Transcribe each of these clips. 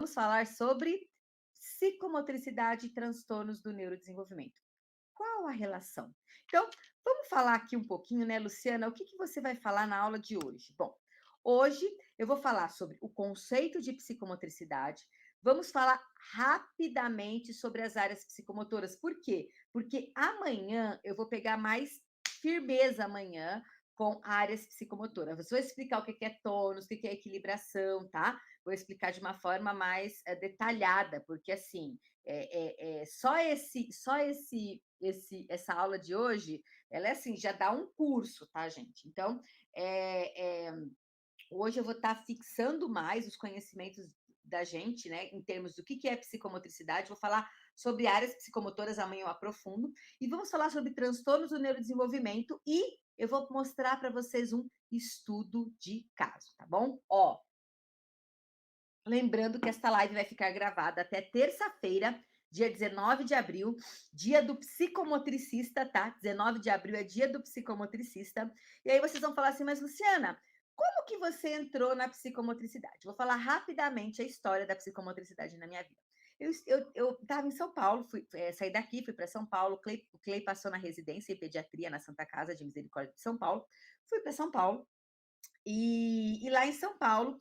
Vamos falar sobre psicomotricidade e transtornos do neurodesenvolvimento. Qual a relação? Então, vamos falar aqui um pouquinho, né, Luciana, o que que você vai falar na aula de hoje? Bom, hoje eu vou falar sobre o conceito de psicomotricidade. Vamos falar rapidamente sobre as áreas psicomotoras. Por quê? Porque amanhã eu vou pegar mais firmeza amanhã com áreas psicomotoras. Vou explicar o que que é tônus, o que que é equilibração, tá? Vou explicar de uma forma mais detalhada, porque assim, essa aula de hoje, ela é assim, já dá um curso, tá, gente? Então, é, é, hoje eu vou estar fixando mais os conhecimentos da gente, né, em termos do que é psicomotricidade. Vou falar sobre áreas psicomotoras, amanhã eu aprofundo, e vamos falar sobre transtornos do neurodesenvolvimento e eu vou mostrar para vocês um estudo de caso, tá bom? Ó, lembrando que esta live vai ficar gravada até terça-feira, dia 19 de abril, dia do psicomotricista, tá? 19 de abril é dia do psicomotricista. E aí vocês vão falar assim, mas Luciana, como que você entrou na psicomotricidade? Vou falar rapidamente a história da psicomotricidade na minha vida. Eu estava em São Paulo, saí daqui, fui para São Paulo. O Clay passou na residência em pediatria na Santa Casa de Misericórdia de São Paulo. Fui para São Paulo, e lá em São Paulo,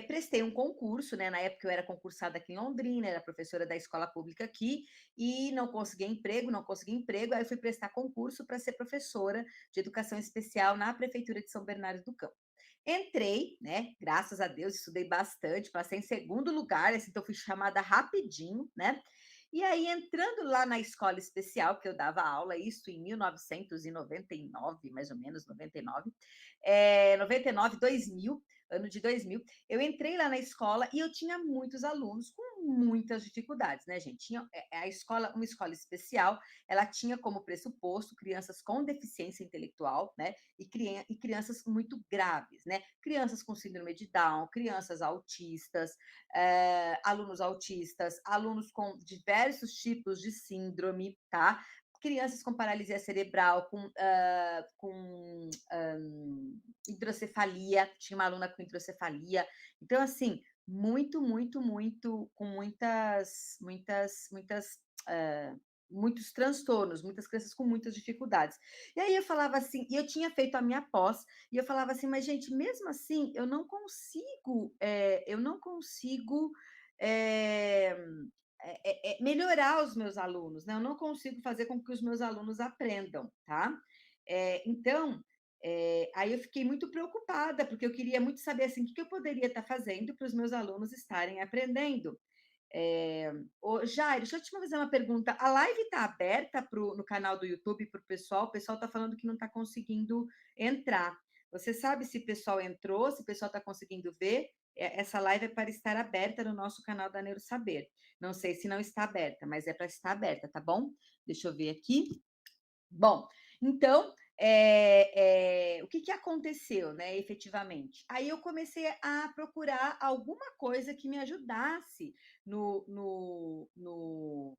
prestei um concurso, né? Na época eu era concursada aqui em Londrina, era professora da escola pública aqui, e não consegui emprego, não consegui emprego, aí eu fui prestar concurso para ser professora de educação especial na Prefeitura de São Bernardo do Campo. Entrei, né? Graças a Deus, estudei bastante, passei em segundo lugar, assim, então fui chamada rapidinho, né? E aí, entrando lá na escola especial, que eu dava aula, isso em 1999, mais ou menos, 99, 99, 2000, ano de 2000, eu entrei lá na escola e eu tinha muitos alunos com muitas dificuldades, né, gente? A escola, uma escola especial, ela tinha como pressuposto crianças com deficiência intelectual, né? E crianças muito graves, né? Crianças com síndrome de Down, crianças autistas, alunos autistas, alunos com diversos tipos de síndrome, tá? Crianças com paralisia cerebral, com hidrocefalia, tinha uma aluna com hidrocefalia. Então, assim, com uh, muitos transtornos, muitas crianças com muitas dificuldades. E aí eu falava assim, e eu tinha feito a minha pós, e eu falava assim, mas gente, mesmo assim, eu não consigo é, melhorar os meus alunos, né? Eu não consigo fazer com que os meus alunos aprendam, tá? Então, aí eu fiquei muito preocupada, porque eu queria muito saber assim, o que eu poderia estar fazendo para os meus alunos estarem aprendendo. Jair, deixa eu te fazer uma pergunta. A live está aberta no canal do YouTube para o pessoal? O pessoal está falando que não está conseguindo entrar. Você sabe se o pessoal entrou, se o pessoal está conseguindo ver? Essa live é para estar aberta no nosso canal da Neuro Saber. Não sei se não está aberta, mas é para estar aberta, tá bom? Deixa eu ver aqui. Bom, então, o que que aconteceu, né, efetivamente? Aí eu comecei a procurar alguma coisa que me ajudasse no no no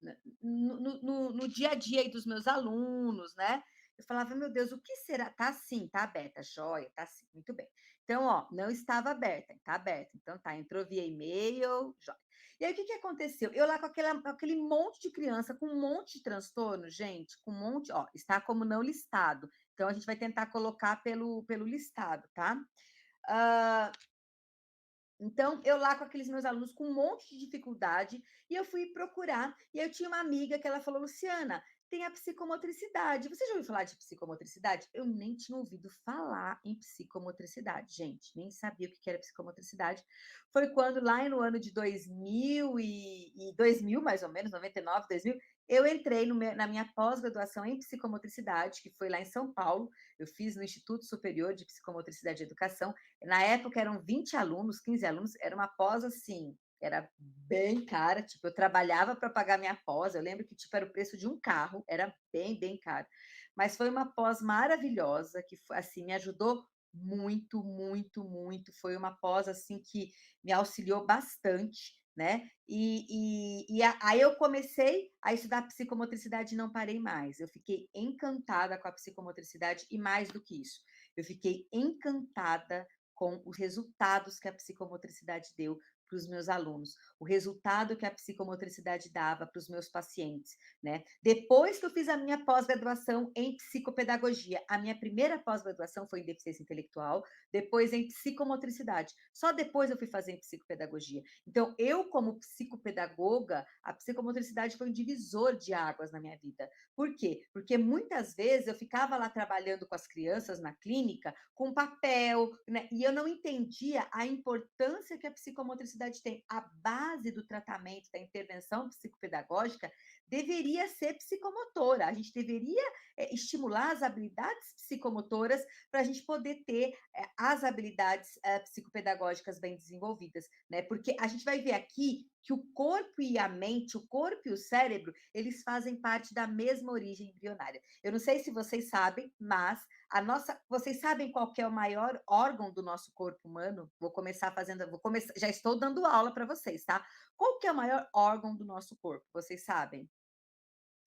na no dia a dia aí dos meus alunos, né. Eu falava: "Meu Deus, o que será?" Tá sim, tá aberta, joia, tá sim, muito bem. Então, ó, não estava aberta, tá aberta, então tá, entrou via e-mail, joia. E aí o que que aconteceu? Eu lá com aquele monte de criança, com um monte de transtorno, gente, com um monte, ó, está como não listado, então a gente vai tentar colocar pelo listado, tá. Hã, então, eu lá com aqueles meus alunos com um monte de dificuldade, e eu fui procurar, e eu tinha uma amiga que ela falou: "Luciana, tem a psicomotricidade. Você já ouviu falar de psicomotricidade?" Eu nem tinha ouvido falar em psicomotricidade, gente, nem sabia o que que era psicomotricidade. Foi quando lá no ano de 2000 mais ou menos, 99, 2000, eu entrei na minha pós-graduação em psicomotricidade, que foi lá em São Paulo. Eu fiz no Instituto Superior de Psicomotricidade e Educação. Na época eram 20 alunos, 15 alunos, era uma pós assim, era bem cara, tipo, eu trabalhava para pagar minha pós, eu lembro que tipo era o preço de um carro, era bem, bem caro. Mas foi uma pós maravilhosa que assim me ajudou muito, muito, muito. Foi uma pós assim que me auxiliou bastante, né? Aí eu comecei a estudar psicomotricidade e não parei mais. Eu fiquei encantada com a psicomotricidade e mais do que isso, eu fiquei encantada com os resultados que a psicomotricidade deu para os meus alunos, o resultado que a psicomotricidade dava para os meus pacientes, né? Depois que eu fiz a minha pós-graduação em psicopedagogia, a minha primeira pós-graduação foi em deficiência intelectual, depois em psicomotricidade. Só depois eu fui fazer em psicopedagogia. Então, eu, como psicopedagoga, a psicomotricidade foi um divisor de águas na minha vida. Por quê? Porque muitas vezes eu ficava lá trabalhando com as crianças na clínica com papel, né? E eu não entendia a importância que a psicomotricidade tem. A base do tratamento, da intervenção psicopedagógica, deveria ser psicomotora. A gente deveria estimular as habilidades psicomotoras para a gente poder ter as habilidades psicopedagógicas bem desenvolvidas, né? Porque a gente vai ver aqui que o corpo e a mente, o corpo e o cérebro, eles fazem parte da mesma origem embrionária. Eu não sei se vocês sabem, mas vocês sabem qual que é o maior órgão do nosso corpo humano? Já estou dando aula para vocês, tá? Qual que é o maior órgão do nosso corpo? Vocês sabem?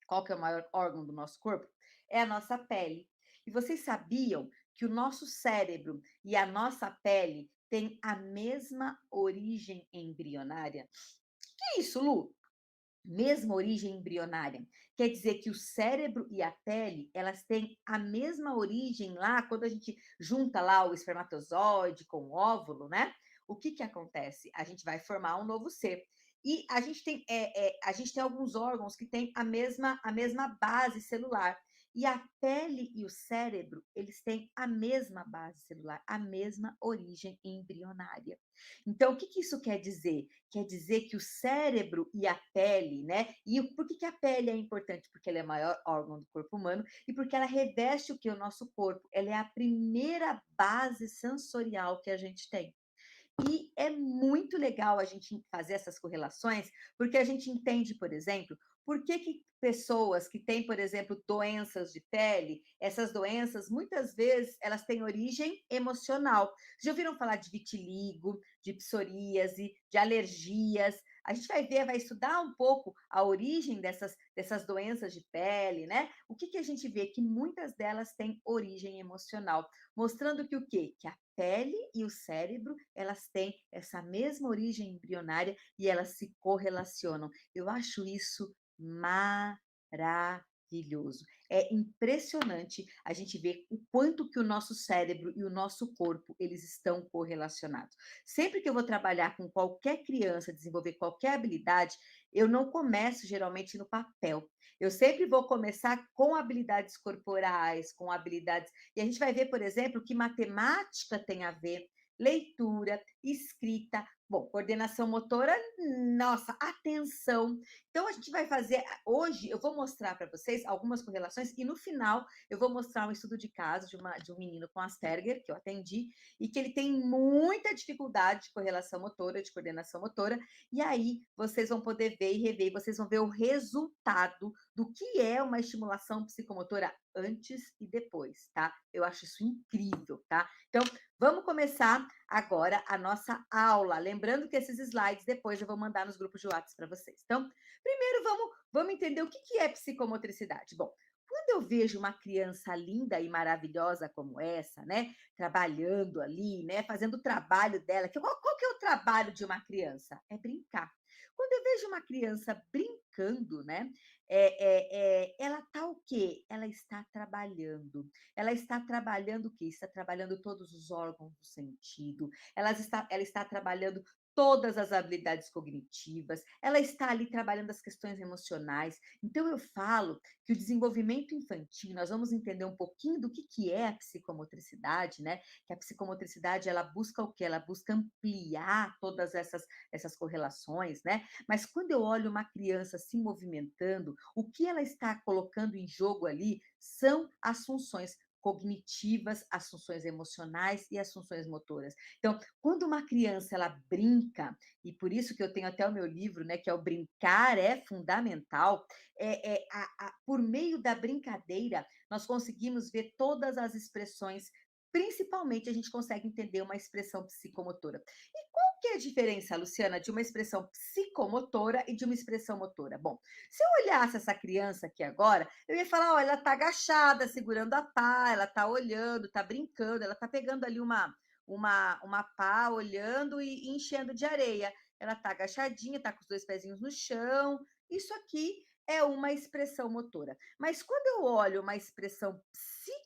Qual que é o maior órgão do nosso corpo? É a nossa pele. E vocês sabiam que o nosso cérebro e a nossa pele têm a mesma origem embrionária? Que isso, Lu? Mesma origem embrionária. Quer dizer que o cérebro e a pele, elas têm a mesma origem lá, quando a gente junta lá o espermatozoide com o óvulo, né? O que que acontece? A gente vai formar um novo ser. E a gente tem alguns órgãos que têm a mesma base celular. E a pele e o cérebro, eles têm a mesma base celular, a mesma origem embrionária. Então, o que que isso quer dizer? Quer dizer que o cérebro e a pele, né? E por que que a pele é importante? Porque ela é o maior órgão do corpo humano e porque ela reveste o que? O nosso corpo. Ela é a primeira base sensorial que a gente tem. E é muito legal a gente fazer essas correlações, porque a gente entende, por exemplo, por que que pessoas que têm, por exemplo, doenças de pele, essas doenças, muitas vezes, elas têm origem emocional. Já ouviram falar de vitiligo, de psoríase, de alergias? A gente vai ver, vai estudar um pouco a origem dessas doenças de pele, né? O que que a gente vê? Que muitas delas têm origem emocional, mostrando que o quê? Que a pele e o cérebro, elas têm essa mesma origem embrionária e elas se correlacionam. Eu acho isso maravilhoso. É impressionante a gente ver o quanto que o nosso cérebro e o nosso corpo, eles estão correlacionados. Sempre que eu vou trabalhar com qualquer criança, desenvolver qualquer habilidade, eu não começo geralmente no papel. Eu sempre vou começar com habilidades corporais, com habilidades. E a gente vai ver, por exemplo, que matemática tem a ver, leitura, escrita, bom, coordenação motora, nossa, atenção. Então, a gente vai fazer. Hoje, eu vou mostrar para vocês algumas correlações, e no final, eu vou mostrar um estudo de caso de um menino com Asperger, que eu atendi, e que ele tem muita dificuldade de correlação motora, de coordenação motora, e aí vocês vão poder ver e rever, e vocês vão ver o resultado do que é uma estimulação psicomotora antes e depois, tá? Eu acho isso incrível, tá? Então, vamos começar agora a nossa aula. Lembrando que esses slides depois eu vou mandar nos grupos de WhatsApp para vocês. Então, primeiro vamos entender o que que é psicomotricidade. Bom, quando eu vejo uma criança linda e maravilhosa como essa, né, trabalhando ali, né, fazendo o trabalho dela, qual que é o trabalho de uma criança? É brincar. Quando eu vejo uma criança brincando, né, ela está o quê? Ela está trabalhando. Ela está trabalhando o quê? Está trabalhando todos os órgãos do sentido, ela está trabalhando todas as habilidades cognitivas, ela está ali trabalhando as questões emocionais. Então, eu falo que o desenvolvimento infantil, nós vamos entender um pouquinho do que é a psicomotricidade, né? Que a psicomotricidade, ela busca o quê? Ela busca ampliar todas essas correlações, né? Mas quando eu olho uma criança se movimentando, o que ela está colocando em jogo ali são as funções cognitivas, as funções emocionais e as funções motoras. Então, quando uma criança ela brinca, e por isso que eu tenho até o meu livro, né, que é o Brincar é Fundamental, por meio da brincadeira, nós conseguimos ver todas as expressões, principalmente a gente consegue entender uma expressão psicomotora. E qual que é a diferença, Luciana, de uma expressão psicomotora e de uma expressão motora? Bom, se eu olhasse essa criança aqui agora, eu ia falar, olha, ela está agachada, segurando a pá, ela está olhando, está brincando, ela está pegando ali uma pá, olhando e enchendo de areia. ela está agachadinha, está com os 2 pezinhos no chão, isso aqui é uma expressão motora. Mas quando eu olho uma expressão psicomotora,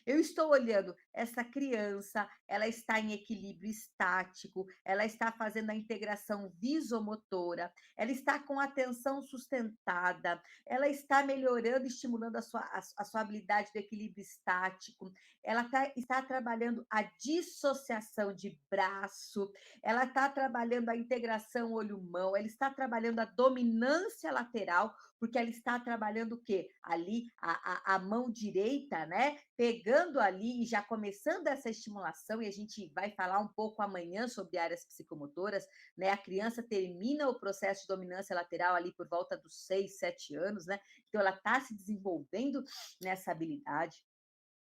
eu estou olhando essa criança, ela está em equilíbrio estático, ela está fazendo a integração visomotora, ela está com a atenção sustentada, ela está melhorando, estimulando a sua habilidade do equilíbrio estático, ela está trabalhando a dissociação de braço, ela está trabalhando a integração olho-mão, ela está trabalhando a dominância lateral, porque ela está trabalhando o quê? Ali, a mão direita, né? Pegando ali e já começando essa estimulação, e a gente vai falar um pouco amanhã sobre áreas psicomotoras, né? A criança termina o processo de dominância lateral ali por volta dos 6, 7 anos, né? Então, ela está se desenvolvendo nessa habilidade.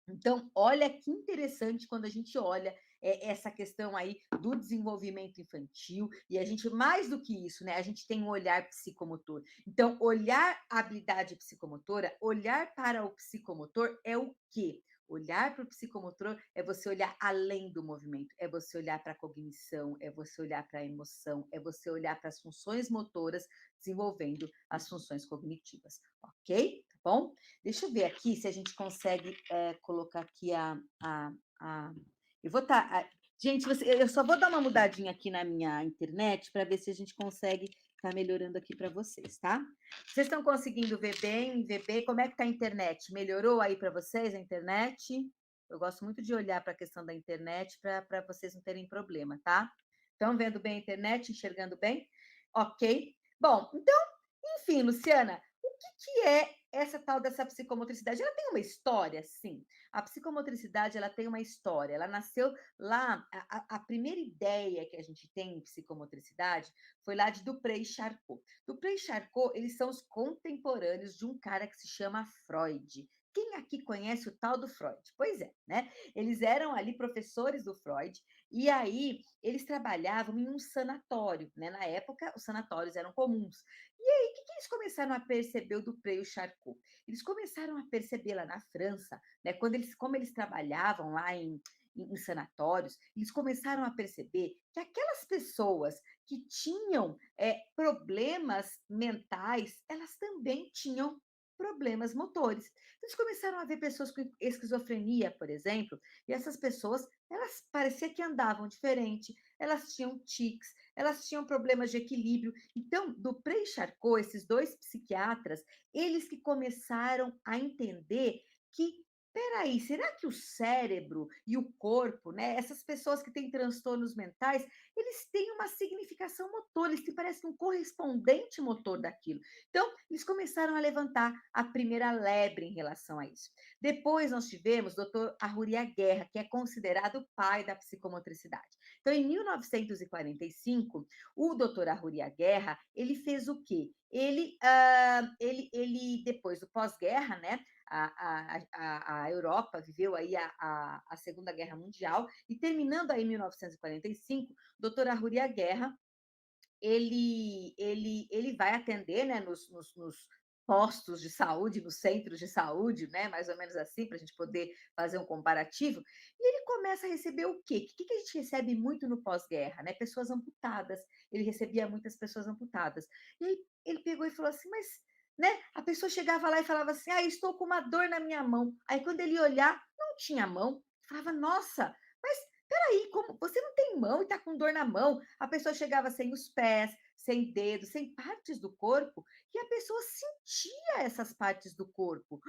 Então, olha que interessante quando a gente olha essa questão aí do desenvolvimento infantil, e a gente, mais do que isso, né? A gente tem um olhar psicomotor. Então, olhar a habilidade psicomotora, olhar para o psicomotor é o quê? Olhar para o psicomotor é você olhar além do movimento, é você olhar para a cognição, é você olhar para a emoção, é você olhar para as funções motoras, desenvolvendo as funções cognitivas, ok? Tá bom? Deixa eu ver aqui se a gente consegue colocar aqui a. Eu vou estar. Gente, eu só vou dar uma mudadinha aqui na minha internet para ver se a gente consegue estar melhorando aqui para vocês, tá? Vocês estão conseguindo ver bem, ver bem? Como é que tá a internet? Melhorou aí para vocês a internet? Eu gosto muito de olhar para a questão da internet para vocês não terem problema, tá? Estão vendo bem a internet, enxergando bem? Ok. Bom, então, enfim, Luciana, o que é essa tal dessa psicomotricidade? Ela tem uma história, sim. A psicomotricidade, ela tem uma história. Ela nasceu lá, a primeira ideia que a gente tem em psicomotricidade foi lá de Dupré e Charcot. Dupré e Charcot, eles são os contemporâneos de um cara que se chama Freud. Quem aqui conhece o tal do Freud? Pois é, né? Eles eram ali professores do Freud e aí eles trabalhavam em um sanatório, né? Na época, os sanatórios eram comuns. E aí, o que eles começaram a perceber o Dupré e o Charcot? Eles começaram a perceber lá na França, né, como eles trabalhavam lá em sanatórios, eles começaram a perceber que aquelas pessoas que tinham problemas mentais, elas também tinham problemas motores. Eles começaram a ver pessoas com esquizofrenia, por exemplo, e essas pessoas, elas parecia que andavam diferente, elas tinham tics, elas tinham problemas de equilíbrio. Então, Dupré e Charcot, esses dois psiquiatras, eles que começaram a entender que espera será que o cérebro e o corpo, né, essas pessoas que têm transtornos mentais, eles têm uma significação motora, eles têm, parece um correspondente motor daquilo. Então, eles começaram a levantar a primeira lebre em relação a isso. Depois nós tivemos o Dr. Arruria Guerra, que é considerado o pai da psicomotricidade. Então, em 1945, o Dr. Arruria Guerra, ele fez o quê? Ele depois do pós-guerra, né? A Europa viveu aí a Segunda Guerra Mundial e terminando aí em 1945, Dr. Arruria Guerra ele vai atender, né, nos postos de saúde, nos centros de saúde, né, mais ou menos assim, para a gente poder fazer um comparativo, e ele começa a receber o quê? O que a gente recebe muito no pós-guerra, né? Pessoas amputadas. Ele recebia muitas pessoas amputadas. E aí ele pegou e falou assim, mas, né, a pessoa chegava lá e falava assim, estou com uma dor na minha mão. Aí quando ele ia olhar, não tinha mão. Falava, nossa, mas peraí, como você não tem mão e está com dor na mão? A pessoa chegava sem os pés, sem dedos, sem partes do corpo, e a pessoa sentia essas partes do corpo.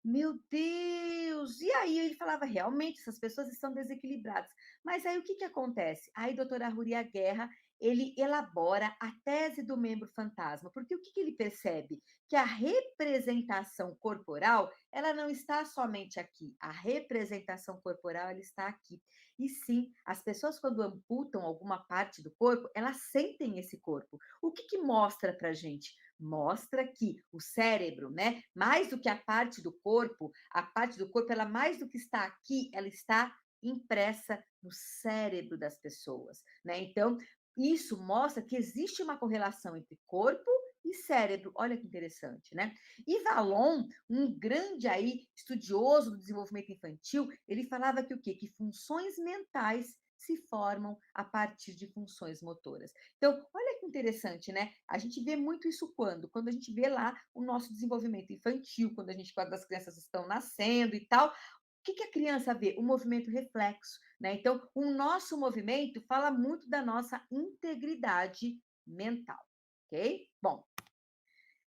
Meu Deus! E aí ele falava, realmente, essas pessoas estão desequilibradas. Mas aí o que acontece? Aí, doutora Ruria Guerra, ele elabora a tese do membro fantasma, porque o que ele percebe? Que a representação corporal, ela não está somente aqui, a representação corporal, ela está aqui. E sim, as pessoas quando amputam alguma parte do corpo, elas sentem esse corpo. O que mostra para gente? Mostra que o cérebro, né, mais do que a parte do corpo, ela mais do que está aqui, ela está impressa no cérebro das pessoas, né? Então, isso mostra que existe uma correlação entre corpo e cérebro. Olha que interessante, né? E Vallon, um grande aí estudioso do desenvolvimento infantil, ele falava que o quê? Que funções mentais se formam a partir de funções motoras. Então, olha que interessante, né? A gente vê muito isso quando? Quando a gente vê lá o nosso desenvolvimento infantil, quando as crianças estão nascendo e tal. O que que a criança vê? O movimento reflexo, né? Então, o nosso movimento fala muito da nossa integridade mental, ok? Bom,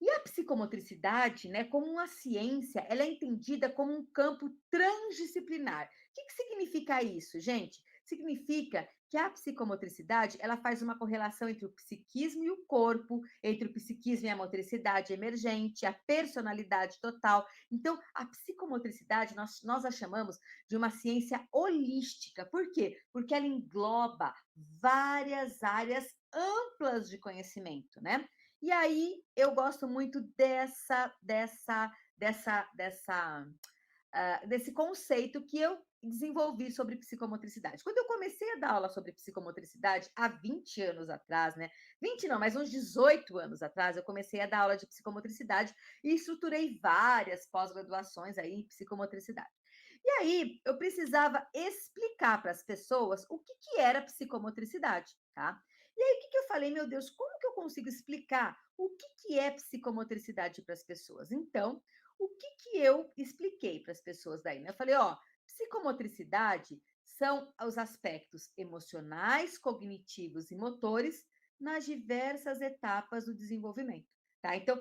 e a psicomotricidade, né, como uma ciência, ela é entendida como um campo transdisciplinar. O que que significa isso, gente? Significa que a psicomotricidade, ela faz uma correlação entre o psiquismo e o corpo, entre o psiquismo e a motricidade emergente, a personalidade total. Então, a psicomotricidade, nós a chamamos de uma ciência holística. Por quê? Porque ela engloba várias áreas amplas de conhecimento, né? E aí eu gosto muito desse conceito que eu desenvolvi sobre psicomotricidade. Quando eu comecei a dar aula sobre psicomotricidade, há 20 anos atrás, né? 20 não, mas uns 18 anos atrás, eu comecei a dar aula de psicomotricidade e estruturei várias pós-graduações aí em psicomotricidade. E aí eu precisava explicar para as pessoas o que, que era psicomotricidade, tá? E aí o que, que eu falei, meu Deus, como que eu consigo explicar o que, que é psicomotricidade para as pessoas? Então, o que, que eu expliquei para as pessoas daí, né? Eu falei, ó, psicomotricidade são os aspectos emocionais, cognitivos e motores nas diversas etapas do desenvolvimento, tá? Então,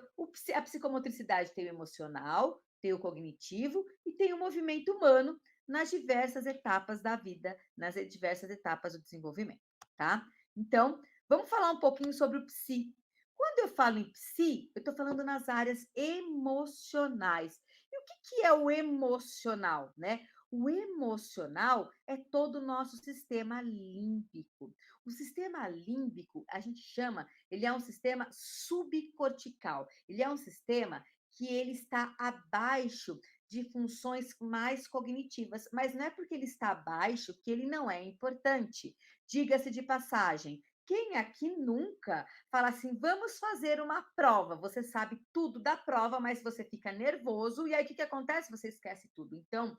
a psicomotricidade tem o emocional, tem o cognitivo e tem o movimento humano nas diversas etapas da vida, nas diversas etapas do desenvolvimento, tá? Então, vamos falar um pouquinho sobre o psi. Quando eu falo em psi, eu estou falando nas áreas emocionais. E o que, que é o emocional, né? O emocional é todo o nosso sistema límbico. O sistema límbico, a gente chama, ele é um sistema subcortical. Ele é um sistema que ele está abaixo de funções mais cognitivas, mas não é porque ele está abaixo que ele não é importante. Diga-se de passagem, quem aqui nunca fala assim: vamos fazer uma prova? Você sabe tudo da prova, mas você fica nervoso, e aí o que, que acontece? Você esquece tudo. Então,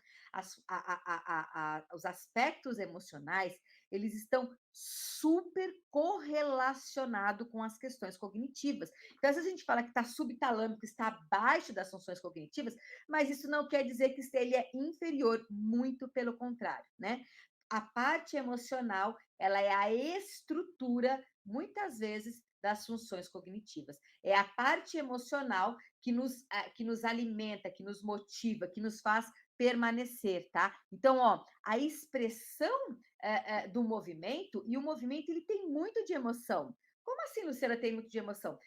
os aspectos emocionais, eles estão super correlacionados com as questões cognitivas. Então, às vezes a gente fala que está subtalâmico, está abaixo das funções cognitivas, mas isso não quer dizer que ele é inferior, muito pelo contrário, né? A parte emocional, ela é a estrutura, muitas vezes, das funções cognitivas. É a parte emocional que nos alimenta, que nos motiva, que nos faz permanecer, tá? Então, ó, a expressão do movimento, e o movimento ele tem muito de emoção. Como assim, Luciana, tem muito de emoção?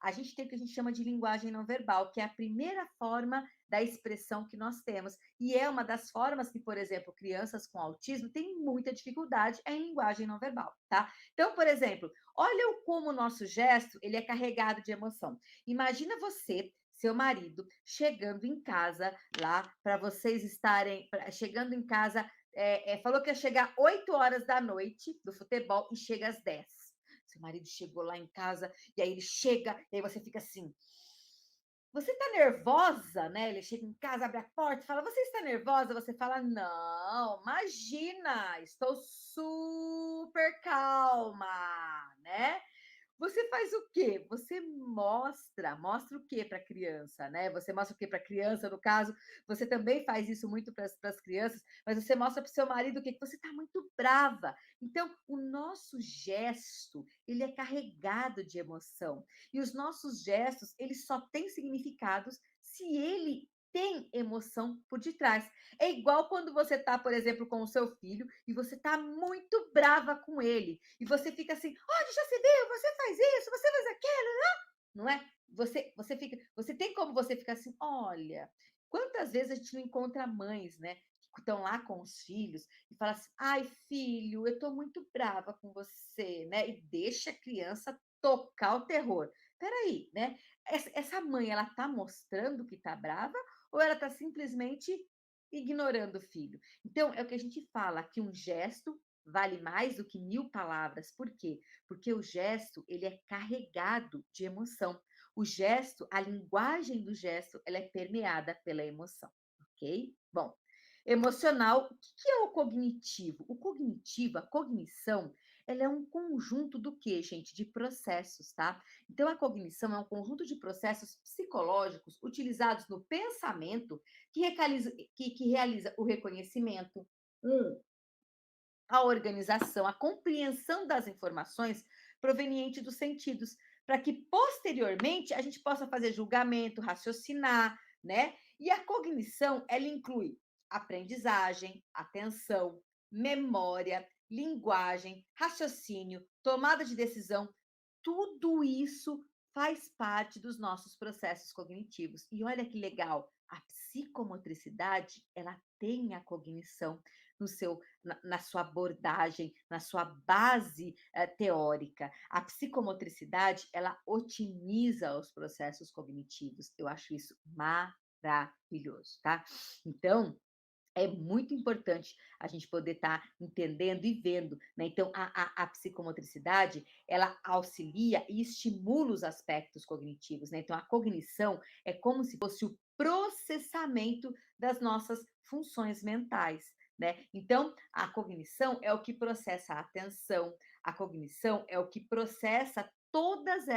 A gente tem o que a gente chama de linguagem não verbal, que é a primeira forma da expressão que nós temos. E é uma das formas que, por exemplo, crianças com autismo têm muita dificuldade em linguagem não verbal, tá? Então, por exemplo, olha como o nosso gesto, ele é carregado de emoção. Imagina você, seu marido, chegando em casa lá para vocês estarem chegando em casa, falou que ia chegar 8 horas da noite do futebol e chega às 10. Seu marido chegou lá em casa e aí ele chega e aí você fica assim: você está nervosa, né? Ele chega em casa, abre a porta e fala: Você está nervosa? Você fala: Não, imagina, estou super calma, né? Você faz o quê? Você mostra o quê para a criança, né? Você mostra o quê para a criança, no caso, você também faz isso muito para as crianças, mas você mostra para o seu marido o quê? Que você está muito brava. Então, o nosso gesto, ele é carregado de emoção. E os nossos gestos, eles só têm significados se ele tem emoção por detrás. É igual quando você está, por exemplo, com o seu filho e você está muito brava com ele. E você fica assim: olha, já se viu, você faz isso, você faz aquilo, não é? Você tem como você ficar assim: olha, quantas vezes a gente não encontra mães, né? Que estão lá com os filhos e fala assim: ai, filho, eu estou muito brava com você, né? E deixa a criança tocar o terror. Peraí, né? Essa mãe, ela tá mostrando que tá brava ou ela tá simplesmente ignorando o filho? Então, é o que a gente fala, que um gesto vale mais do que 1000 palavras. Por quê? Porque o gesto, ele é carregado de emoção. O gesto, a linguagem do gesto, ela é permeada pela emoção, ok? Bom, emocional. O que é o cognitivo? O cognitivo, a cognição, ela é um conjunto do quê, gente? De processos, tá? Então, a cognição é um conjunto de processos psicológicos utilizados no pensamento que realiza o reconhecimento, um, a organização, a compreensão das informações provenientes dos sentidos, para que posteriormente a gente possa fazer julgamento, raciocinar, né? E a cognição, ela inclui aprendizagem, atenção, memória, linguagem, raciocínio, tomada de decisão, tudo isso faz parte dos nossos processos cognitivos. E olha que legal, a psicomotricidade, ela tem a cognição no seu na sua abordagem, na sua base, teórica. A psicomotricidade, ela otimiza os processos cognitivos. Eu acho isso maravilhoso, tá? Então, é muito importante a gente poder estar entendendo e vendo, né? Então, a psicomotricidade, ela auxilia e estimula os aspectos cognitivos, né? Então, a cognição é como se fosse o processamento das nossas funções mentais, né? Então, a cognição é o que processa a atenção, a cognição é o que processa todas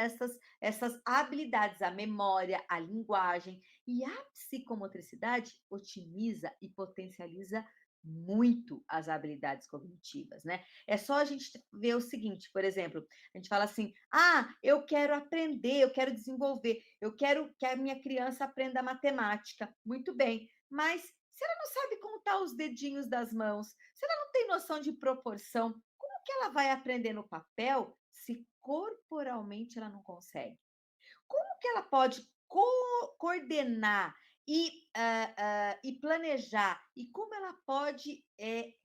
essas habilidades, a memória, a linguagem, e a psicomotricidade otimiza e potencializa muito as habilidades cognitivas, né? É só a gente ver o seguinte, por exemplo, a gente fala assim: ah, eu quero aprender, eu quero desenvolver, eu quero que a minha criança aprenda matemática. Muito bem, mas se ela não sabe contar os dedinhos das mãos, se ela não tem noção de proporção, como que ela vai aprender no papel se corporalmente ela não consegue? Como que ela pode coordenar e planejar, e como ela pode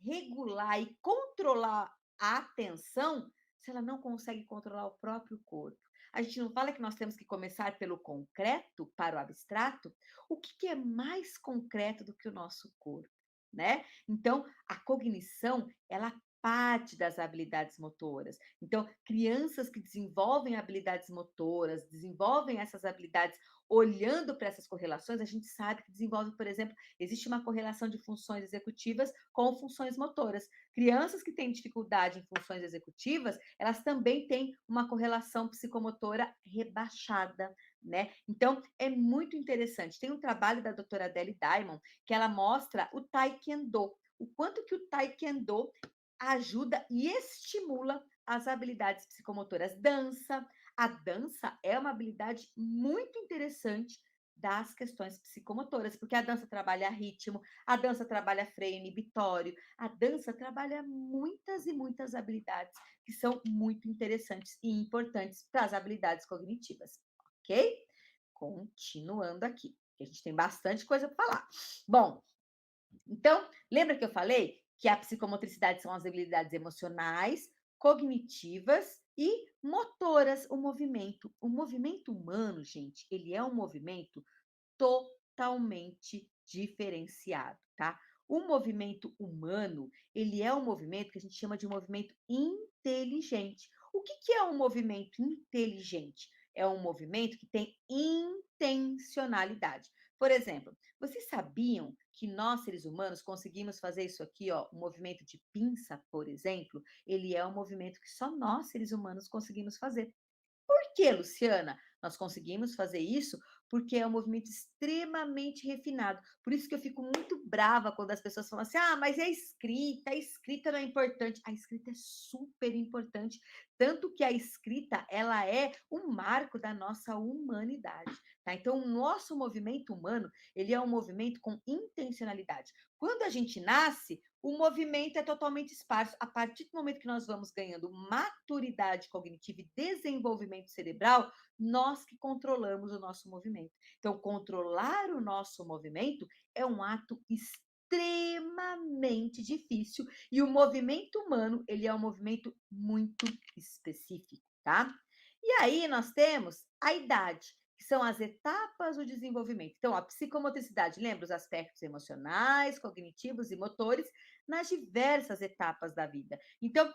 regular e controlar a atenção se ela não consegue controlar o próprio corpo? A gente não fala que nós temos que começar pelo concreto para o abstrato? O que, que é mais concreto do que o nosso corpo? Né? Então, a cognição, ela parte das habilidades motoras. Então, crianças que desenvolvem habilidades motoras, desenvolvem essas habilidades olhando para essas correlações, a gente sabe que desenvolve, por exemplo, existe uma correlação de funções executivas com funções motoras. Crianças que têm dificuldade em funções executivas, elas também têm uma correlação psicomotora rebaixada, né? Então, é muito interessante. Tem um trabalho da doutora Adele Diamond que ela mostra o Taekwondo, o quanto que o Taekwondo ajuda e estimula as habilidades psicomotoras. Dança. A dança é uma habilidade muito interessante das questões psicomotoras, porque a dança trabalha ritmo, a dança trabalha freio inibitório, a dança trabalha muitas e muitas habilidades que são muito interessantes e importantes para as habilidades cognitivas, ok? Continuando aqui, que a gente tem bastante coisa para falar. Bom, então, lembra que eu falei que a psicomotricidade são as habilidades emocionais, cognitivas e motoras, o movimento. O movimento humano, gente, ele é um movimento totalmente diferenciado, tá? O movimento humano, ele é um movimento que a gente chama de movimento inteligente. O que que é um movimento inteligente? É um movimento que tem intencionalidade. Por exemplo, vocês sabiam que nós, seres humanos, conseguimos fazer isso aqui, ó, o movimento de pinça, por exemplo? Ele é um movimento que só nós, seres humanos, conseguimos fazer. Por que, Luciana? Nós conseguimos fazer isso porque é um movimento extremamente refinado. Por isso que eu fico muito brava quando as pessoas falam assim: ah, mas é a escrita não é importante. A escrita é super importante, tanto que a escrita ela é um marco da nossa humanidade, tá? Então, o nosso movimento humano, ele é um movimento com intencionalidade. Quando a gente nasce, o movimento é totalmente esparso. A partir do momento que nós vamos ganhando maturidade cognitiva e desenvolvimento cerebral, nós que controlamos o nosso movimento. Então, controlar o nosso movimento é um ato extremamente difícil e o movimento humano, ele é um movimento muito específico, tá? E aí nós temos a idade, que são as etapas do desenvolvimento. Então, a psicomotricidade, lembra os aspectos emocionais, cognitivos e motores nas diversas etapas da vida. Então,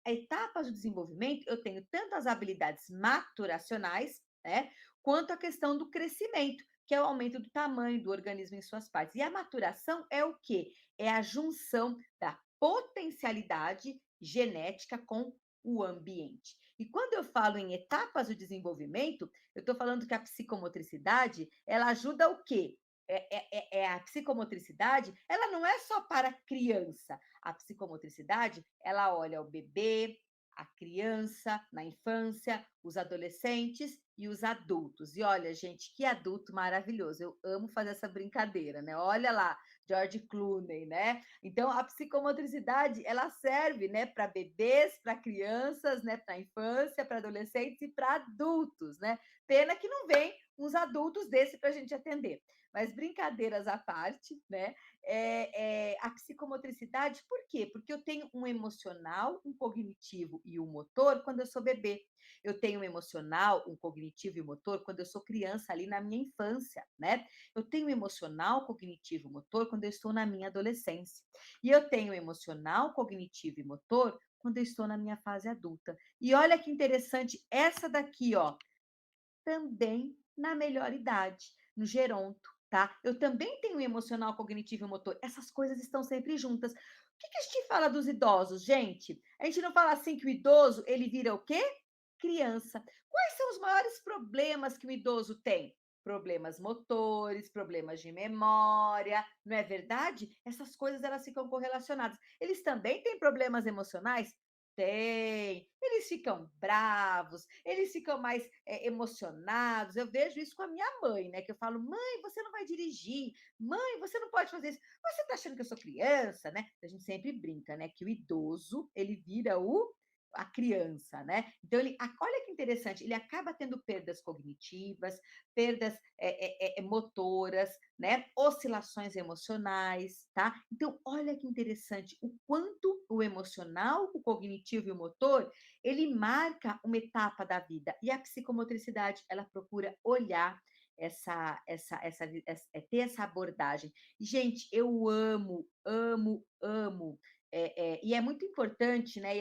etapas do desenvolvimento, eu tenho tanto as habilidades maturacionais, né, quanto a questão do crescimento, que é o aumento do tamanho do organismo em suas partes. E a maturação é o quê? É a junção da potencialidade genética com o ambiente. E quando eu falo em etapas do desenvolvimento, eu estou falando que a psicomotricidade, ela ajuda o quê? A psicomotricidade, ela não é só para criança. A psicomotricidade, ela olha o bebê, a criança na infância, os adolescentes e os adultos. E olha, gente, que adulto maravilhoso. Eu amo fazer essa brincadeira, né? Olha lá, George Clooney, né? Então, a psicomotricidade, ela serve, né, para bebês, para crianças, né, para infância, para adolescentes e para adultos, né? Pena que não vem uns adultos desse para a gente atender. Mas brincadeiras à parte, né? A psicomotricidade, por quê? Porque eu tenho um emocional, um cognitivo e um motor quando eu sou bebê. Eu tenho um emocional, um cognitivo e um motor quando eu sou criança, ali na minha infância, né? Eu tenho um emocional, cognitivo e motor quando eu estou na minha adolescência. E eu tenho emocional, cognitivo e motor quando eu estou na minha fase adulta. E olha que interessante, essa daqui, ó, também na melhor idade, no geronto, tá? Eu também tenho emocional, cognitivo e motor. Essas coisas estão sempre juntas. O que a gente fala dos idosos, gente? A gente não fala assim que o idoso, ele vira o quê? Criança. Quais são os maiores problemas que o idoso tem? Problemas motores, problemas de memória, não é verdade? Essas coisas elas ficam correlacionadas. Eles também têm problemas emocionais? Tem. Eles ficam bravos, eles ficam mais emocionados. Eu vejo isso com a minha mãe, né? Que eu falo, mãe, você não vai dirigir, mãe, você não pode fazer isso. Você está achando que eu sou criança, né? A gente sempre brinca, né? Que o idoso ele vira a criança, né? Então olha que interessante, ele acaba tendo perdas cognitivas, perdas motoras, né? Oscilações emocionais, tá? Então olha que interessante o quanto o emocional, o cognitivo e o motor ele marca uma etapa da vida. E a psicomotricidade, ela procura olhar ter essa abordagem. Gente, eu amo, amo, amo. E é muito importante, né?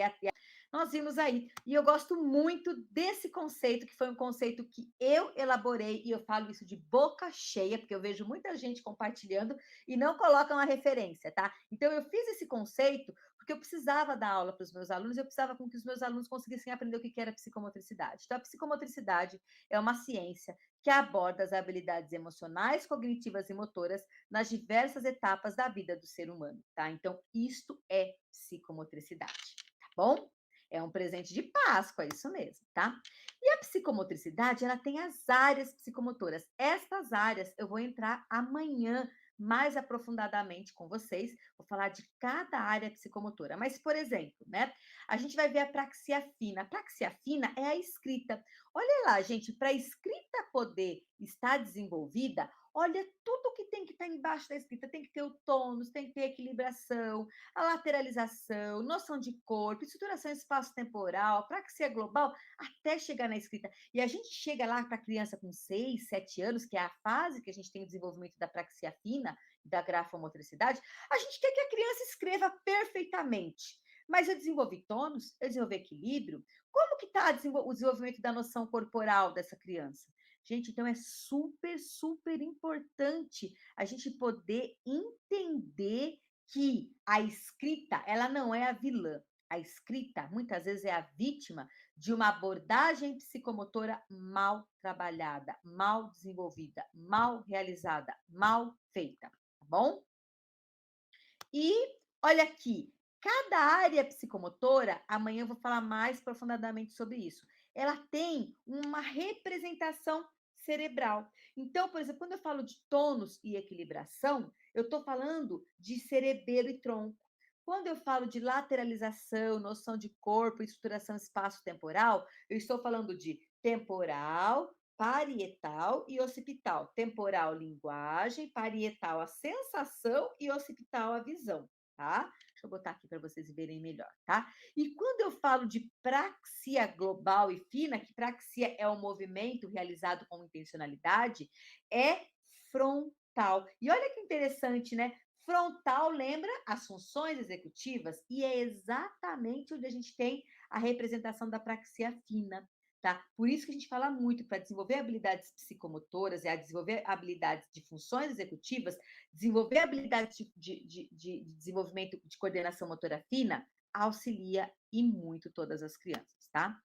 Nós vimos aí. E eu gosto muito desse conceito, que foi um conceito que eu elaborei, e eu falo isso de boca cheia, porque eu vejo muita gente compartilhando e não colocam a referência, tá? Então, eu fiz esse conceito porque eu precisava dar aula para os meus alunos, eu precisava com que os meus alunos conseguissem aprender o que era psicomotricidade. Então, a psicomotricidade é uma ciência que aborda as habilidades emocionais, cognitivas e motoras nas diversas etapas da vida do ser humano, tá? Então, isto é psicomotricidade, tá bom? É um presente de Páscoa, isso mesmo, tá? E a psicomotricidade, ela tem as áreas psicomotoras. Estas áreas eu vou entrar amanhã mais aprofundadamente com vocês, vou falar de cada área psicomotora. Mas, por exemplo, né, a gente vai ver a praxia fina. A praxia fina é a escrita. Olha lá, gente, para a escrita poder estar desenvolvida, olha tudo que tem que estar embaixo da escrita. Tem que ter o tônus, tem que ter equilibração, a lateralização, noção de corpo, estruturação espaço-temporal, praxia global, até chegar na escrita. E a gente chega lá para a criança com 6, 7 anos, que é a fase que a gente tem o desenvolvimento da praxia fina, da grafomotricidade, a gente quer que a criança escreva perfeitamente. Mas eu desenvolvi tônus, eu desenvolvi equilíbrio. Como que está o desenvolvimento da noção corporal dessa criança? Gente, então é super, super importante a gente poder entender que a escrita, ela não é a vilã. A escrita, muitas vezes, é a vítima de uma abordagem psicomotora mal trabalhada, mal desenvolvida, mal realizada, mal feita, tá bom? E olha aqui, cada área psicomotora, amanhã eu vou falar mais profundamente sobre isso. Ela tem uma representação cerebral. Então, por exemplo, quando eu falo de tônus e equilibração, eu estou falando de cerebelo e tronco. Quando eu falo de lateralização, noção de corpo, estruturação espaço-temporal, eu estou falando de temporal, parietal e occipital. Temporal, linguagem, parietal, a sensação e occipital, a visão, tá? Deixa eu botar aqui para vocês verem melhor, tá? E quando eu falo de praxia global e fina, que praxia é um movimento realizado com intencionalidade, é frontal. E olha que interessante, né? Frontal lembra as funções executivas e é exatamente onde a gente tem a representação da praxia fina. tá? Por isso que a gente fala muito para desenvolver habilidades psicomotoras, a desenvolver habilidades de funções executivas, desenvolver habilidades de desenvolvimento de coordenação motora fina, auxilia e muito todas as crianças, tá?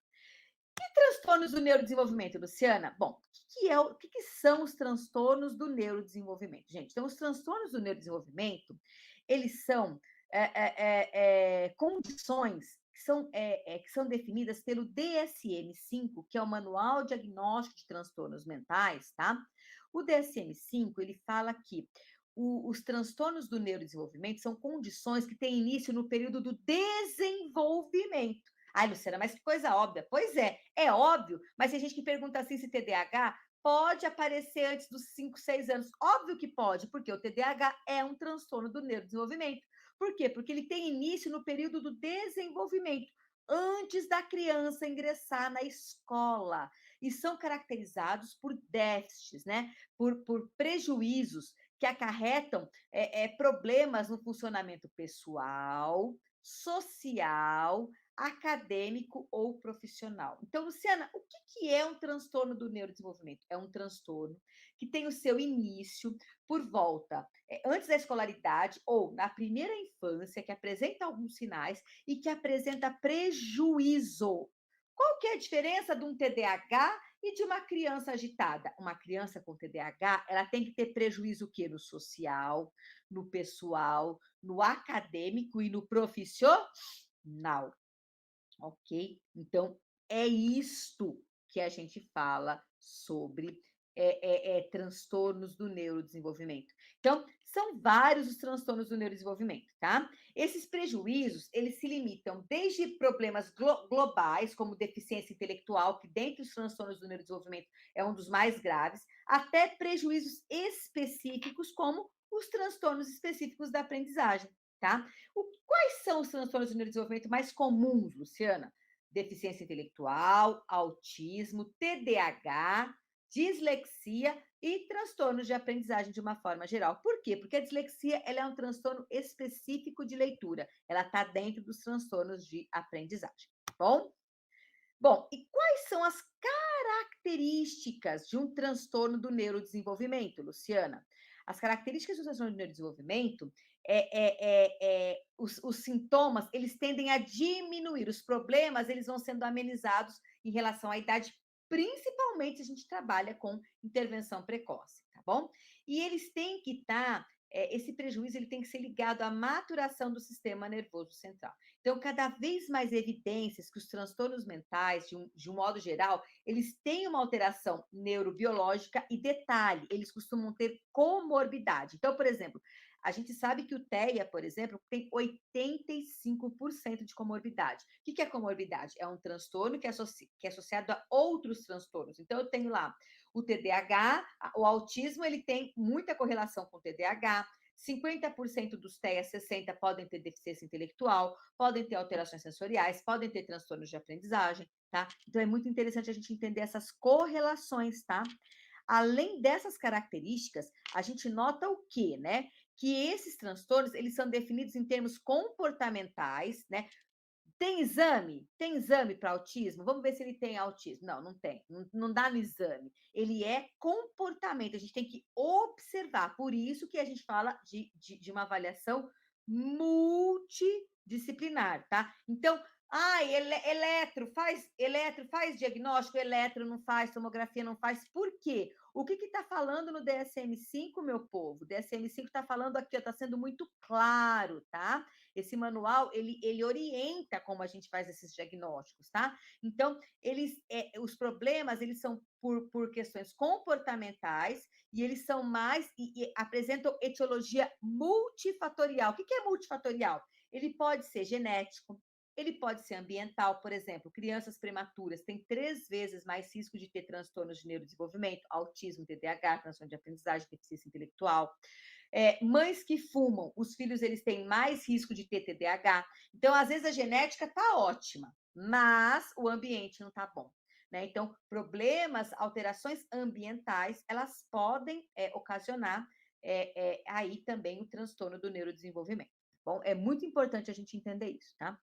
Transtornos do neurodesenvolvimento, Luciana? Bom, o que são os transtornos do neurodesenvolvimento? Gente, então, os transtornos do neurodesenvolvimento, eles são condições que são definidas pelo DSM-5, que é o Manual Diagnóstico de Transtornos Mentais, tá? O DSM-5, ele fala que os transtornos do neurodesenvolvimento são condições que têm início no período do desenvolvimento. Ai, Luciana, mas que coisa óbvia. Pois é óbvio, mas tem gente que pergunta assim se TDAH pode aparecer antes dos 5, 6 anos. Óbvio que pode, porque o TDAH é um transtorno do neurodesenvolvimento. Por quê? Porque ele tem início no período do desenvolvimento, antes da criança ingressar na escola. E são caracterizados por déficits, né? Por prejuízos que acarretam problemas no funcionamento pessoal, social, acadêmico ou profissional. Então, Luciana, o que é um transtorno do neurodesenvolvimento? É um transtorno que tem o seu início por volta, antes da escolaridade ou na primeira infância, que apresenta alguns sinais e que apresenta prejuízo. Qual que é a diferença de um TDAH e de uma criança agitada? Uma criança com TDAH, ela tem que ter prejuízo o quê? No social, no pessoal, no acadêmico e no profissional. Ok? Então, é isto que a gente fala sobre transtornos do neurodesenvolvimento. Então, são vários os transtornos do neurodesenvolvimento, tá? Esses prejuízos, eles se limitam desde problemas globais, como deficiência intelectual, que dentre os transtornos do neurodesenvolvimento é um dos mais graves, até prejuízos específicos, como os transtornos específicos da aprendizagem, tá? Quais são os transtornos do neurodesenvolvimento mais comuns, Luciana? Deficiência intelectual, autismo, TDAH, dislexia e transtornos de aprendizagem de uma forma geral. Por quê? Porque a dislexia ela é um transtorno específico de leitura. Ela está dentro dos transtornos de aprendizagem. Tá bom? Bom, e quais são as características de um transtorno do neurodesenvolvimento, Luciana? As características do transtorno do neurodesenvolvimento os sintomas eles tendem a diminuir, os problemas eles vão sendo amenizados em relação à idade, principalmente se a gente trabalha com intervenção precoce, tá bom? E eles têm que estar, esse prejuízo ele tem que ser ligado à maturação do sistema nervoso central. Então, cada vez mais evidências que os transtornos mentais, de um modo geral, eles têm uma alteração neurobiológica e detalhe, eles costumam ter comorbidade. Então, por exemplo, a gente sabe que o TEA, por exemplo, tem 85% de comorbidade. O que é comorbidade? É um transtorno que é associado a outros transtornos. Então, eu tenho lá o TDAH, o autismo, ele tem muita correlação com o TDAH, 50% dos TEA 60 podem ter deficiência intelectual, podem ter alterações sensoriais, podem ter transtornos de aprendizagem, tá? Então é muito interessante a gente entender essas correlações, tá? Além dessas características, a gente nota o quê, né? Que esses transtornos, eles são definidos em termos comportamentais, né? Tem exame? Tem exame para autismo? Vamos ver se ele tem autismo. Não, não tem. Não, não dá no exame. Ele é comportamento. A gente tem que observar. Por isso que a gente fala de uma avaliação multidisciplinar, tá? Então, eletro faz diagnóstico, eletro não faz, tomografia não faz. Por quê? O que está falando no DSM-5, meu povo? O DSM-5 está falando aqui, está sendo muito claro, tá? Esse manual, ele orienta como a gente faz esses diagnósticos, tá? Então, os problemas, eles são por questões comportamentais e eles são e apresentam etiologia multifatorial. O que é multifatorial? Ele pode ser genético, ele pode ser ambiental, por exemplo, crianças prematuras têm 3 vezes mais risco de ter transtornos de neurodesenvolvimento, autismo, TDAH, transtorno de aprendizagem, deficiência intelectual. Mães que fumam, os filhos eles têm mais risco de ter TDAH. Então, às vezes, a genética está ótima, mas o ambiente não está bom. Né? Então, problemas, alterações ambientais, elas podem ocasionar aí também o transtorno do neurodesenvolvimento. Bom, é muito importante a gente entender isso, tá?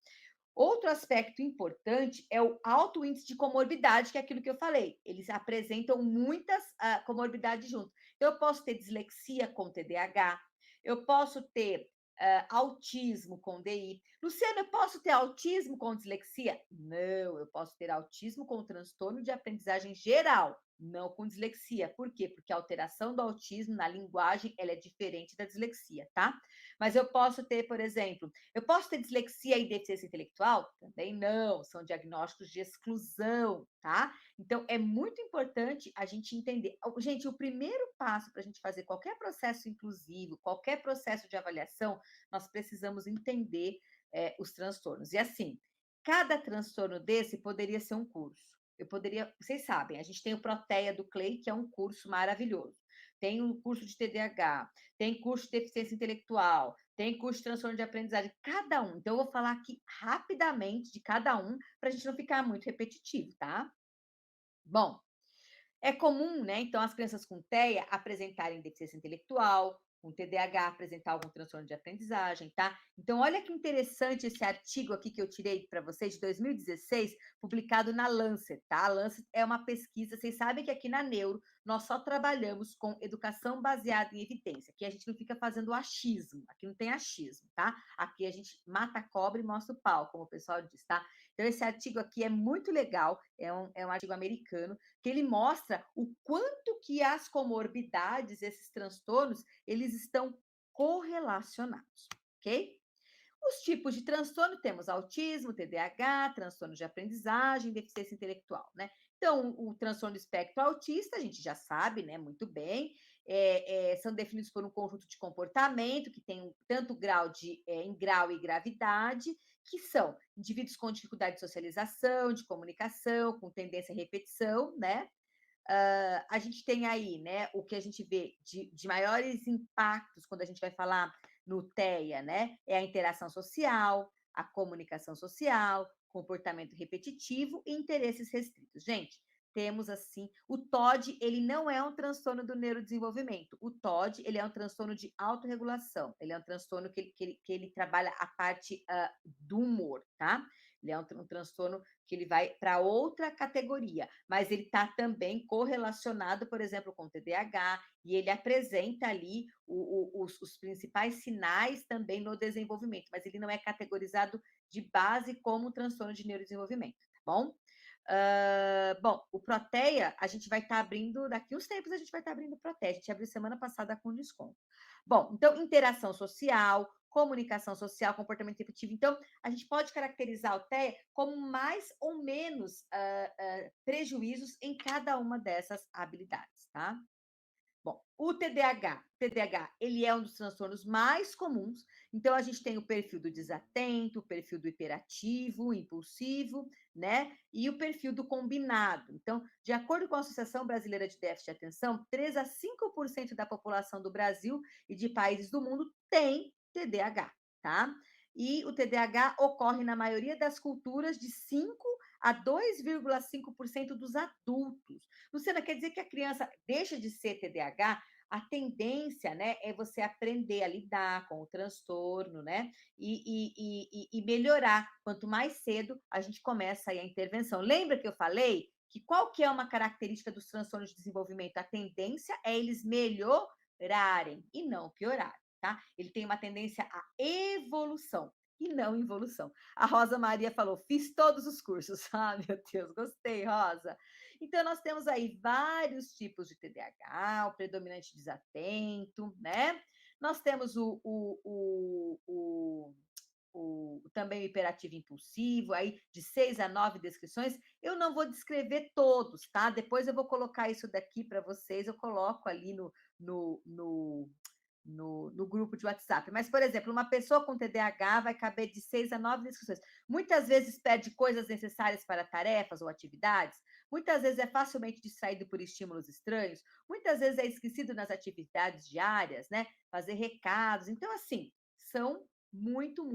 Outro aspecto importante é o alto índice de comorbidade, que é aquilo que eu falei. Eles apresentam muitas comorbidades junto. Então, eu posso ter dislexia com TDAH, eu posso ter autismo com DI. Luciana, eu posso ter autismo com dislexia? Não, eu posso ter autismo com transtorno de aprendizagem geral, não com dislexia. Por quê? Porque a alteração do autismo na linguagem ela é diferente da dislexia, tá? Mas eu posso ter, por exemplo, eu posso ter dislexia e deficiência intelectual? Também não, são diagnósticos de exclusão, tá? Então, é muito importante a gente entender. Gente, o primeiro passo para a gente fazer qualquer processo inclusivo, qualquer processo de avaliação, nós precisamos entender os transtornos. E assim, cada transtorno desse poderia ser um curso. Eu poderia, vocês sabem, a gente tem o Proteia do Clay, que é um curso maravilhoso. Tem um curso de TDAH, tem curso de deficiência intelectual, tem curso de transtorno de aprendizagem, cada um. Então, eu vou falar aqui rapidamente de cada um, para a gente não ficar muito repetitivo, tá? Bom, é comum, né, então, as crianças com TEA apresentarem deficiência intelectual, com TDAH apresentar algum transtorno de aprendizagem, tá? Então, olha que interessante esse artigo aqui que eu tirei para vocês, de 2016, publicado na Lancet, tá? A Lancet é uma pesquisa, vocês sabem que aqui na Neuro, nós só trabalhamos com educação baseada em evidência, aqui a gente não fica fazendo achismo, aqui não tem achismo, tá? Aqui a gente mata a cobra e mostra o pau, como o pessoal diz, tá? Então, esse artigo aqui é muito legal, é um artigo americano, que ele mostra o quanto que as comorbidades, esses transtornos, eles estão correlacionados, ok? Os tipos de transtorno, temos autismo, TDAH, transtorno de aprendizagem, deficiência intelectual, né? Então, o transtorno do espectro autista, a gente já sabe, né, muito bem, são definidos por um conjunto de comportamento que tem tanto grau em grau e gravidade, que são indivíduos com dificuldade de socialização, de comunicação, com tendência à repetição, né? A gente tem aí, né, o que a gente vê de maiores impactos quando a gente vai falar no TEA, né, é a interação social, a comunicação social, comportamento repetitivo e interesses restritos. Gente, temos assim, o TOD, ele não é um transtorno do neurodesenvolvimento. O TOD, ele é um transtorno de autorregulação. Ele é um transtorno que ele trabalha a parte do humor, tá? Ele é um transtorno que ele vai para outra categoria, mas ele está também correlacionado, por exemplo, com o TDAH, e ele apresenta ali os principais sinais também no desenvolvimento, mas ele não é categorizado de base como um transtorno de neurodesenvolvimento, tá bom? Bom, o Proteia, a gente vai estar abrindo, daqui uns tempos a gente vai estar abrindo o Proteia, a gente abriu semana passada com desconto. Bom, então, interação social, comunicação social, comportamento repetitivo. Então, a gente pode caracterizar o TEA como mais ou menos prejuízos em cada uma dessas habilidades, tá? Bom, o TDAH, ele é um dos transtornos mais comuns. Então, a gente tem o perfil do desatento, o perfil do hiperativo, impulsivo, né? E o perfil do combinado. Então, de acordo com a Associação Brasileira de Déficit de Atenção, 3 a 5% da população do Brasil e de países do mundo tem TDAH, tá? E o TDAH ocorre na maioria das culturas de 5 a 2,5% dos adultos. Luciana, quer dizer que a criança deixa de ser TDAH? A tendência, né, é você aprender a lidar com o transtorno, né, e melhorar. Quanto mais cedo a gente começa aí a intervenção. Lembra que eu falei que qual que é uma característica dos transtornos de desenvolvimento? A tendência é eles melhorarem e não piorarem, tá? Ele tem uma tendência à evolução e não involução. A Rosa Maria falou: fiz todos os cursos. Ah, meu Deus, gostei, Rosa. Então, nós temos aí vários tipos de TDAH, o predominante desatento, né? Nós temos também o hiperativo impulsivo, aí de 6 a 9 descrições. Eu não vou descrever todos, tá? Depois eu vou colocar isso daqui para vocês, eu coloco ali no, no, no grupo de WhatsApp. Mas, por exemplo, uma pessoa com TDAH vai caber de 6 a 9 descrições. Muitas vezes perde coisas necessárias para tarefas ou atividades, muitas vezes é facilmente distraído por estímulos estranhos, muitas vezes é esquecido nas atividades diárias, né? Fazer recados. Então, assim, são muito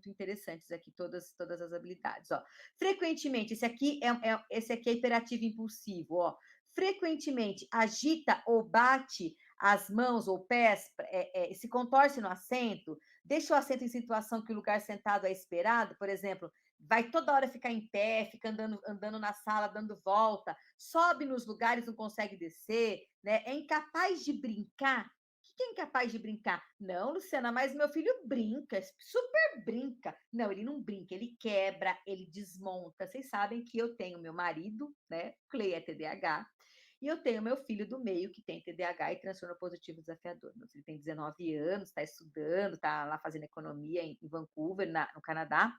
interessantes aqui todas as habilidades. Ó. Frequentemente, esse aqui é hiperativo impulsivo, ó. Frequentemente agita ou bate as mãos ou pés, se contorce no assento, deixa o assento em situação que o lugar sentado é esperado, por exemplo, vai toda hora ficar em pé, fica andando na sala, dando volta, sobe nos lugares, não consegue descer, né? É incapaz de brincar. O que é incapaz de brincar? Não, Luciana, mas meu filho brinca, super brinca. Não, ele não brinca, ele quebra, ele desmonta. Vocês sabem que eu tenho meu marido, né? Clay é TDAH, e eu tenho meu filho do meio que tem TDAH e transtorno positivo desafiador. Meu filho tem 19 anos, está estudando, está lá fazendo economia em Vancouver, no Canadá.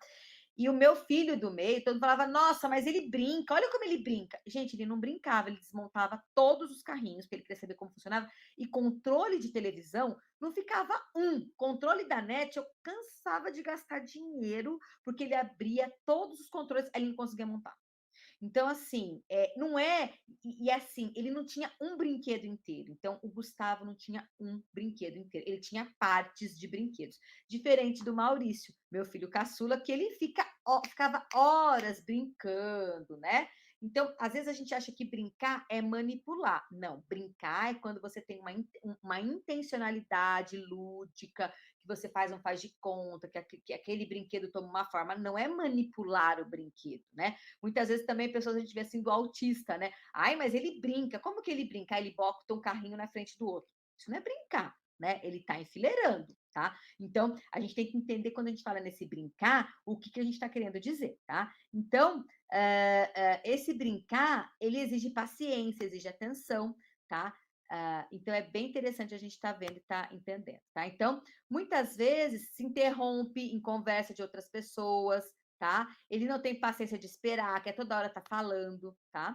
E o meu filho do meio, todo mundo falava, nossa, mas ele brinca, olha como ele brinca. Gente, ele não brincava, ele desmontava todos os carrinhos, porque ele queria saber como funcionava. E controle de televisão, não ficava um. Controle da net, eu cansava de gastar dinheiro, porque ele abria todos os controles, aí ele não conseguia montar. Então, assim, não é. E assim, ele não tinha um brinquedo inteiro. Então, o Gustavo não tinha um brinquedo inteiro. Ele tinha partes de brinquedos. Diferente do Maurício, meu filho caçula, que ele ficava horas brincando, né? Então, às vezes a gente acha que brincar é manipular. Não, brincar é quando você tem uma intencionalidade lúdica, que você não faz de conta, que aquele brinquedo toma uma forma. Não é manipular o brinquedo, né? Muitas vezes também pessoas a gente vê assim do autista, né? Ai, mas ele brinca. Como que ele brinca? Ele bota um carrinho na frente do outro. Isso não é brincar, né? Ele está enfileirando, tá? Então, a gente tem que entender quando a gente fala nesse brincar, o que a gente está querendo dizer, tá? Então, esse brincar, ele exige paciência, exige atenção, tá? Então, é bem interessante a gente estar vendo e estar entendendo, tá? Então, muitas vezes se interrompe em conversa de outras pessoas, tá? Ele não tem paciência de esperar, quer toda hora tá falando, tá?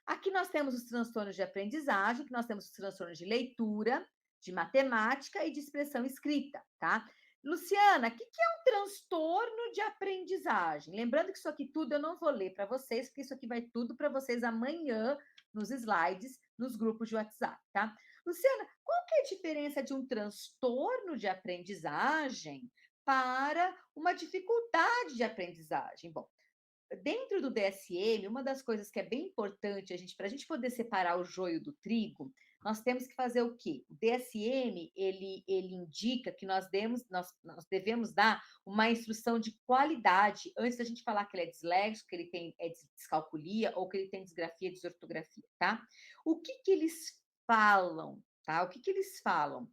Aqui nós temos os transtornos de aprendizagem, que nós temos os transtornos de leitura, de matemática e de expressão escrita, tá? Luciana, o que é um transtorno de aprendizagem? Lembrando que isso aqui tudo eu não vou ler para vocês, porque isso aqui vai tudo para vocês amanhã nos slides, nos grupos de WhatsApp, tá? Luciana, qual que é a diferença de um transtorno de aprendizagem para uma dificuldade de aprendizagem? Bom, dentro do DSM, uma das coisas que é bem importante para a gente poder separar o joio do trigo, nós temos que fazer o quê? O DSM, ele indica que nós devemos dar uma instrução de qualidade antes da gente falar que ele é disléxico, que ele tem descalculia ou que ele tem disgrafia, desortografia, tá? O que eles falam, tá? O que eles falam?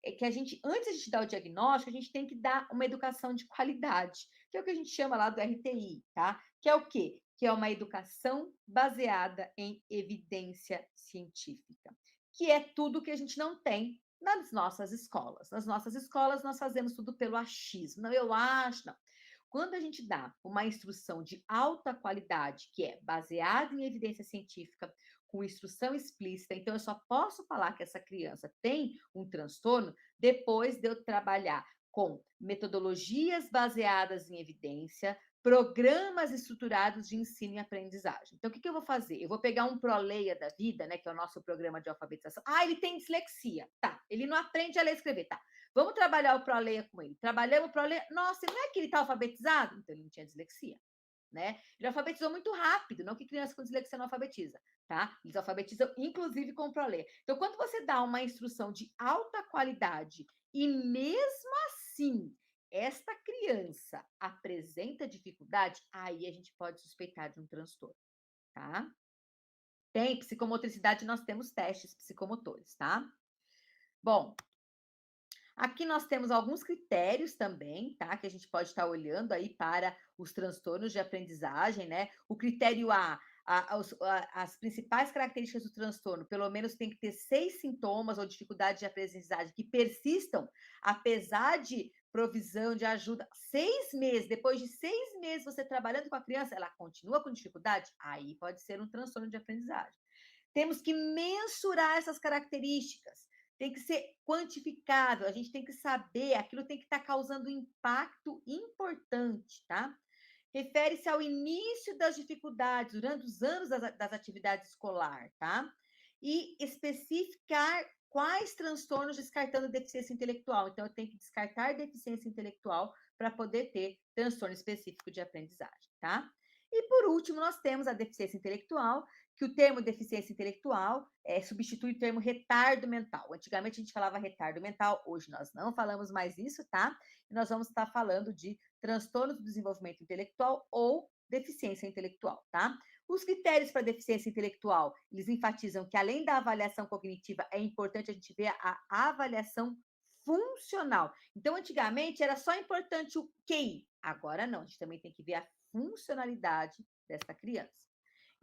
É que antes de a gente dar o diagnóstico, a gente tem que dar uma educação de qualidade, que é o que a gente chama lá do RTI, tá? Que é o quê? Que é uma educação baseada em evidência científica, que é tudo que a gente não tem nas nossas escolas. Nas nossas escolas, nós fazemos tudo pelo achismo. Não, eu acho, não. Quando a gente dá uma instrução de alta qualidade, que é baseada em evidência científica, com instrução explícita, então eu só posso falar que essa criança tem um transtorno depois de eu trabalhar com metodologias baseadas em evidência, programas estruturados de ensino e aprendizagem. Então, o que eu vou fazer? Eu vou pegar um Proleia da vida, né, que é o nosso programa de alfabetização. Ah, ele tem dislexia. Tá, ele não aprende a ler e escrever. Tá, vamos trabalhar o Proleia com ele. Trabalhamos o Proleia. Nossa, não é que ele está alfabetizado? Então, ele não tinha dislexia. Né? Ele alfabetizou muito rápido, não que criança com dislexia não alfabetiza, tá? Eles alfabetizam, inclusive, com Proleia. Então, quando você dá uma instrução de alta qualidade e mesmo assim esta criança apresenta dificuldade, aí a gente pode suspeitar de um transtorno, tá? Tem psicomotricidade, nós temos testes psicomotores, tá? Bom, aqui nós temos alguns critérios também, tá? Que a gente pode estar olhando aí para os transtornos de aprendizagem, né? O critério as principais características do transtorno, pelo menos tem que ter 6 sintomas ou dificuldades de aprendizagem que persistam, apesar de provisão de ajuda. 6 meses, depois de 6 meses você trabalhando com a criança, ela continua com dificuldade? Aí pode ser um transtorno de aprendizagem. Temos que mensurar essas características, tem que ser quantificável, a gente tem que saber, aquilo tem que estar causando impacto importante, tá? Refere-se ao início das dificuldades durante os anos das atividades escolar, tá? E especificar quais transtornos descartando deficiência intelectual. Então, eu tenho que descartar deficiência intelectual para poder ter transtorno específico de aprendizagem, tá? E, por último, nós temos a deficiência intelectual, que o termo deficiência intelectual substitui o termo retardo mental. Antigamente a gente falava retardo mental, hoje nós não falamos mais isso, tá? E nós vamos estar falando de transtorno do desenvolvimento intelectual ou deficiência intelectual, tá? Os critérios para deficiência intelectual, eles enfatizam que, além da avaliação cognitiva, é importante a gente ver a avaliação funcional. Então, antigamente, era só importante o QI. Agora não, a gente também tem que ver a funcionalidade dessa criança.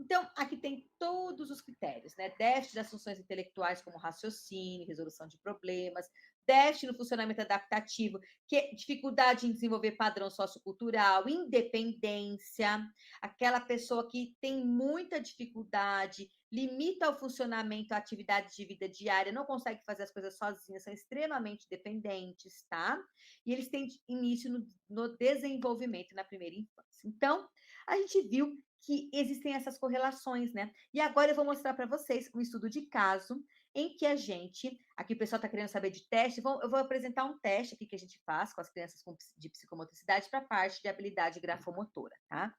Então, aqui tem todos os critérios, né? Déficit das funções intelectuais, como raciocínio, resolução de problemas, déficit no funcionamento adaptativo, que é dificuldade em desenvolver padrão sociocultural, independência, aquela pessoa que tem muita dificuldade, limita o funcionamento, a atividade de vida diária, não consegue fazer as coisas sozinhas, são extremamente dependentes, tá? E eles têm início no desenvolvimento na primeira infância. Então, a gente viu que existem essas correlações, né? E agora eu vou mostrar para vocês um estudo de caso em que a gente, aqui o pessoal está querendo saber de teste, eu vou apresentar um teste aqui que a gente faz com as crianças de psicomotricidade para a parte de habilidade grafomotora, tá?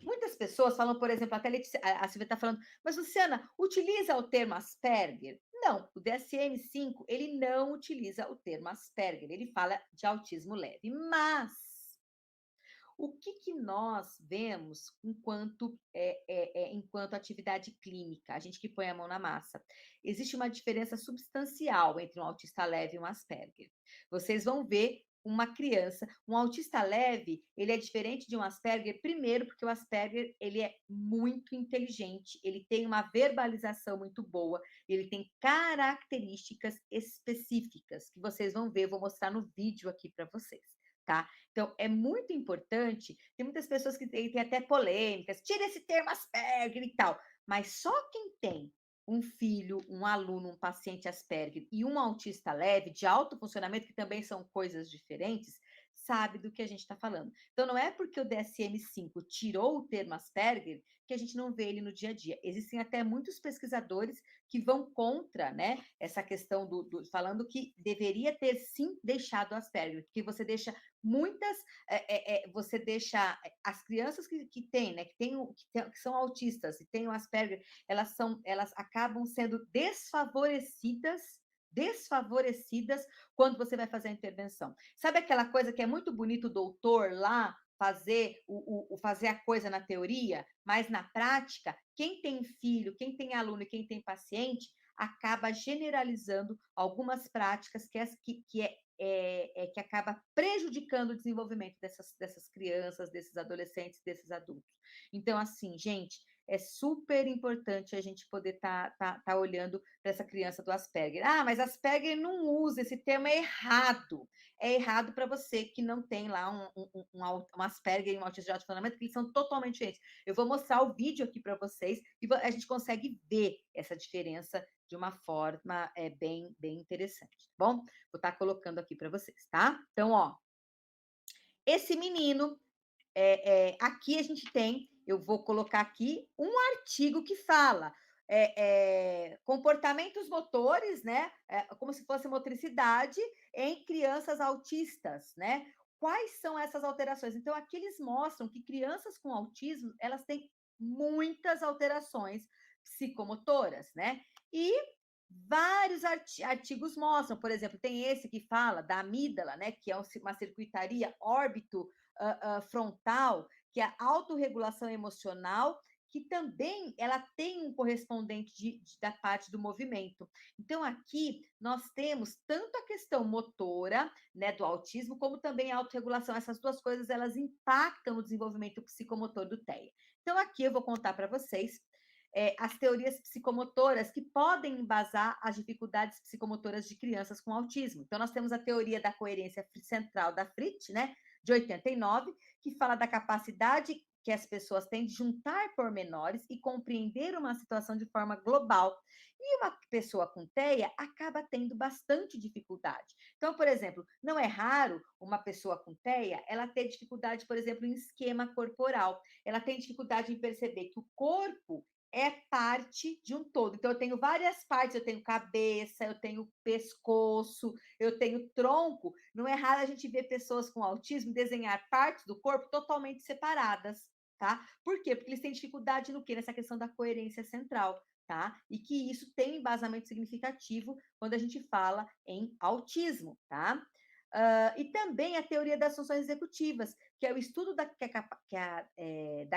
Muitas pessoas falam, por exemplo, até a Silvia está falando, mas Luciana, utiliza o termo Asperger? Não, o DSM-5, ele não utiliza o termo Asperger, ele fala de autismo leve, mas o que nós vemos enquanto atividade clínica, a gente que põe a mão na massa? Existe uma diferença substancial entre um autista leve e um Asperger. Vocês vão ver uma criança, um autista leve, ele é diferente de um Asperger, primeiro porque o Asperger, ele é muito inteligente, ele tem uma verbalização muito boa, ele tem características específicas que vocês vão ver, eu vou mostrar no vídeo aqui para vocês, tá? Então, é muito importante. Tem muitas pessoas que têm até polêmicas, tira esse termo Asperger e tal. Mas só quem tem um filho, um aluno, um paciente Asperger e um autista leve, de alto funcionamento, que também são coisas diferentes, sabe do que a gente está falando. Então, não é porque o DSM-5 tirou o termo Asperger que a gente não vê ele no dia a dia. Existem até muitos pesquisadores que vão contra, né, essa questão falando que deveria ter sim deixado o Asperger, porque você deixa muitas, você deixa as crianças que têm, né, que são autistas e têm o Asperger, elas acabam sendo desfavorecidas quando você vai fazer a intervenção. Sabe aquela coisa que é muito bonito o doutor lá fazer a coisa na teoria, mas na prática, quem tem filho, quem tem aluno e quem tem paciente acaba generalizando algumas práticas que acaba prejudicando o desenvolvimento dessas crianças, desses adolescentes, desses adultos. Então, assim, gente, é super importante a gente poder tá olhando para essa criança do Asperger. Ah, mas Asperger não usa, esse termo é errado. É errado para você que não tem lá um Asperger e um autismo de alto funcionamento, que eles são totalmente diferentes. Eu vou mostrar o vídeo aqui para vocês e a gente consegue ver essa diferença de uma forma bem interessante, tá bom? Vou estar colocando aqui para vocês, tá? Então, ó, esse menino, aqui a gente tem, eu vou colocar aqui um artigo que fala comportamentos motores, né? Como se fosse motricidade em crianças autistas, né? Quais são essas alterações? Então, aqui eles mostram que crianças com autismo, elas têm muitas alterações psicomotoras, né? E vários artigos mostram, por exemplo, tem esse que fala da amígdala, né, que é uma circuitaria órbito frontal, que é a autorregulação emocional, que também ela tem um correspondente da parte do movimento. Então, aqui nós temos tanto a questão motora, né, do autismo, como também a autorregulação. Essas duas coisas, elas impactam o desenvolvimento psicomotor do TEA. Então, aqui eu vou contar para vocês as teorias psicomotoras que podem embasar as dificuldades psicomotoras de crianças com autismo. Então, nós temos a teoria da coerência central da Fritz, né, de 89, que fala da capacidade que as pessoas têm de juntar pormenores e compreender uma situação de forma global. E uma pessoa com TEA acaba tendo bastante dificuldade. Então, por exemplo, não é raro uma pessoa com TEA ela ter dificuldade, por exemplo, em esquema corporal. Ela tem dificuldade em perceber que o corpo é parte de um todo. Então, eu tenho várias partes, eu tenho cabeça, eu tenho pescoço, eu tenho tronco. Não é raro a gente ver pessoas com autismo desenhar partes do corpo totalmente separadas, tá? Por quê? Porque eles têm dificuldade no quê? Nessa questão da coerência central, tá? E que isso tem embasamento significativo quando a gente fala em autismo, tá? E também a teoria das funções executivas, que é o estudo da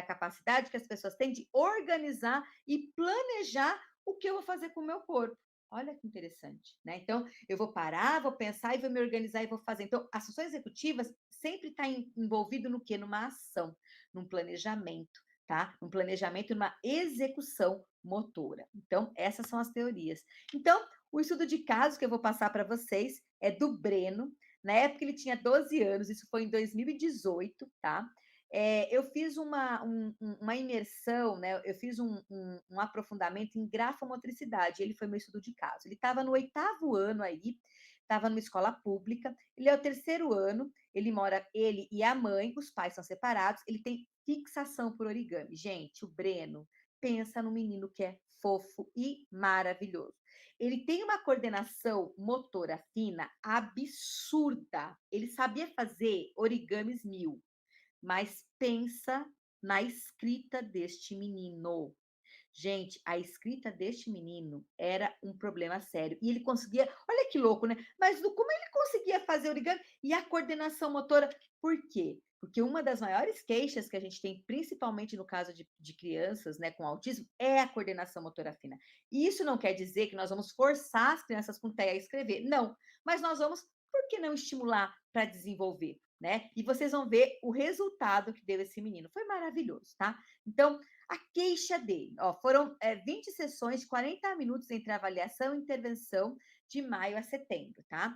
capacidade que as pessoas têm de organizar e planejar o que eu vou fazer com o meu corpo. Olha que interessante, né? Então, eu vou parar, vou pensar e vou me organizar e vou fazer. Então, as funções executivas sempre está envolvido no quê? Numa ação, num planejamento, tá? Num planejamento, numa execução motora. Então, essas são as teorias. Então, o estudo de caso que eu vou passar para vocês é do Breno. Na época ele tinha 12 anos, isso foi em 2018, tá? Eu fiz uma imersão, né? Eu fiz um aprofundamento em grafomotricidade, ele foi meu estudo de caso. Ele estava no 8º ano aí, estava numa escola pública, ele é o 3º ano, ele e a mãe, os pais são separados, ele tem fixação por origami. Gente, o Breno, pensa no menino que é fofo e maravilhoso. Ele tem uma coordenação motora fina absurda. Ele sabia fazer origamis 1000, mas pensa na escrita deste menino. Gente, a escrita deste menino era um problema sério. E ele conseguia, olha que louco, né? Mas como ele conseguia fazer origami e a coordenação motora? Por quê? Porque uma das maiores queixas que a gente tem, principalmente no caso de crianças, né, com autismo, é a coordenação motora fina. E isso não quer dizer que nós vamos forçar as crianças com TEA a escrever. Não. Mas nós vamos, por que não estimular para desenvolver? Né? E vocês vão ver o resultado que deu esse menino. Foi maravilhoso, tá? Então, a queixa dele, ó, foram 20 sessões de 40 minutos entre avaliação e intervenção de maio a setembro, tá?